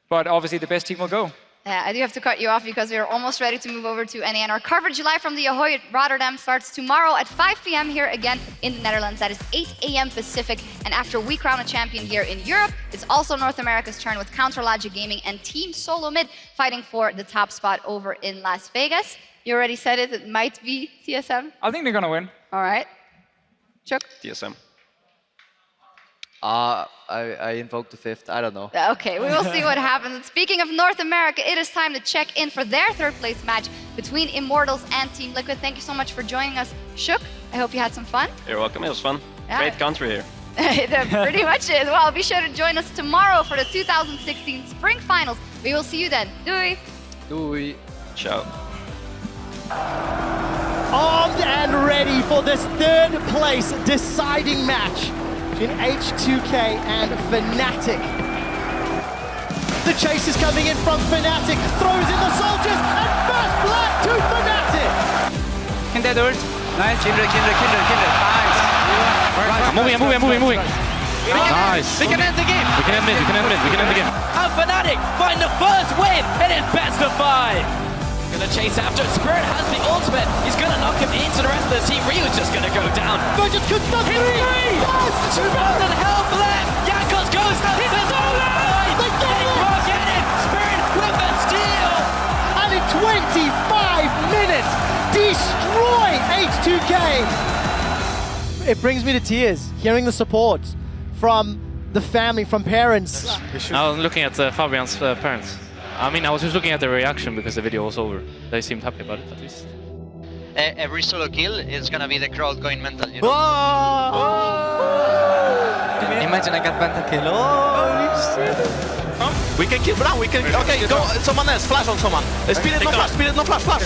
But obviously, the best team will go. I do have to cut you off because we are almost ready to move over to NA. And our coverage live from the Ahoy Rotterdam starts tomorrow at 5 p.m. here again in the Netherlands. That is 8 a.m. Pacific. And after we crown a champion here in Europe, it's also North America's turn with Counter Logic Gaming and Team Solo Mid fighting for the top spot over in Las Vegas. You already said it might be TSM. I think they're going to win. All right. Chuck? TSM. I invoked the fifth. I don't know. Okay, we will see what happens. And speaking of North America, it is time to check in for their third place match between Immortals and Team Liquid. Thank you so much for joining us, Shook. I hope you had some fun. You're welcome. It was fun. Yeah. Great country here. That pretty much is. Well, be sure to join us tomorrow for the 2016 Spring Finals. We will see you then. Doei. Doei. Ciao. Armed and ready for this third place deciding match between H2K and Fnatic. The chase is coming in from Fnatic, throws in the soldiers, and first blood to Fnatic! Kindred ult. Nice. Kindred. Nice. I'm moving. Nice. We can end the game. We can end the game. And Fnatic find the first win, and it's best of 5. Gonna chase after. Spirit has the ultimate. He's gonna knock him into the rest of the team. Ryu's just gonna go down. Virgins could stop three! Yes! 2,000 health left. Yakos goes to the line. They get it! Get it. Spirit with the steal. And in 25 minutes, destroy H2K! It brings me to tears, hearing the support from the family, from parents. I was looking at Fabian's parents. I mean, I was just looking at the reaction because the video was over. They seemed happy about it, at least. Every solo kill is gonna be the crowd going mental, you know? Imagine I got pentakill. We can kill Brown, we can... Okay, go, someone else, flash on someone. Spirit no flash, flash.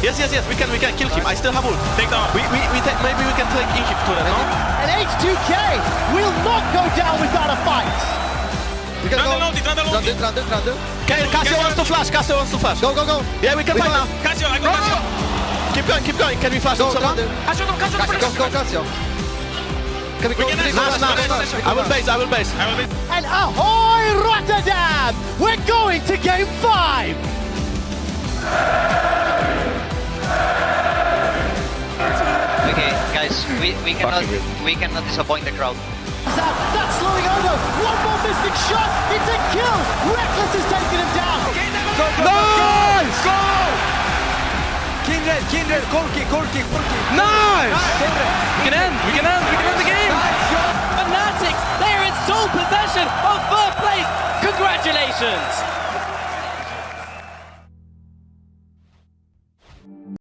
Yes, we can kill him. I still have ult. Take down. Maybe we can take Inhib to that, no? And H2K will not go down without a fight. We can go. Trundle. Okay, Casio wants to flash. Go. Yeah, we can fight now. Casio, I go Casio. Keep going. Can we flash on someone? Casio. Can we go? I will base. And ahoy Rotterdam! We're going to game 5! Okay, guys, we cannot disappoint the crowd. That's slowing Odo. One more mystic shot. It's a kill. Reckless has taken him down. Nice! Go! Kindred, Corki. Nice! We can end the game. Fnatic, they're in sole possession of third place. Congratulations.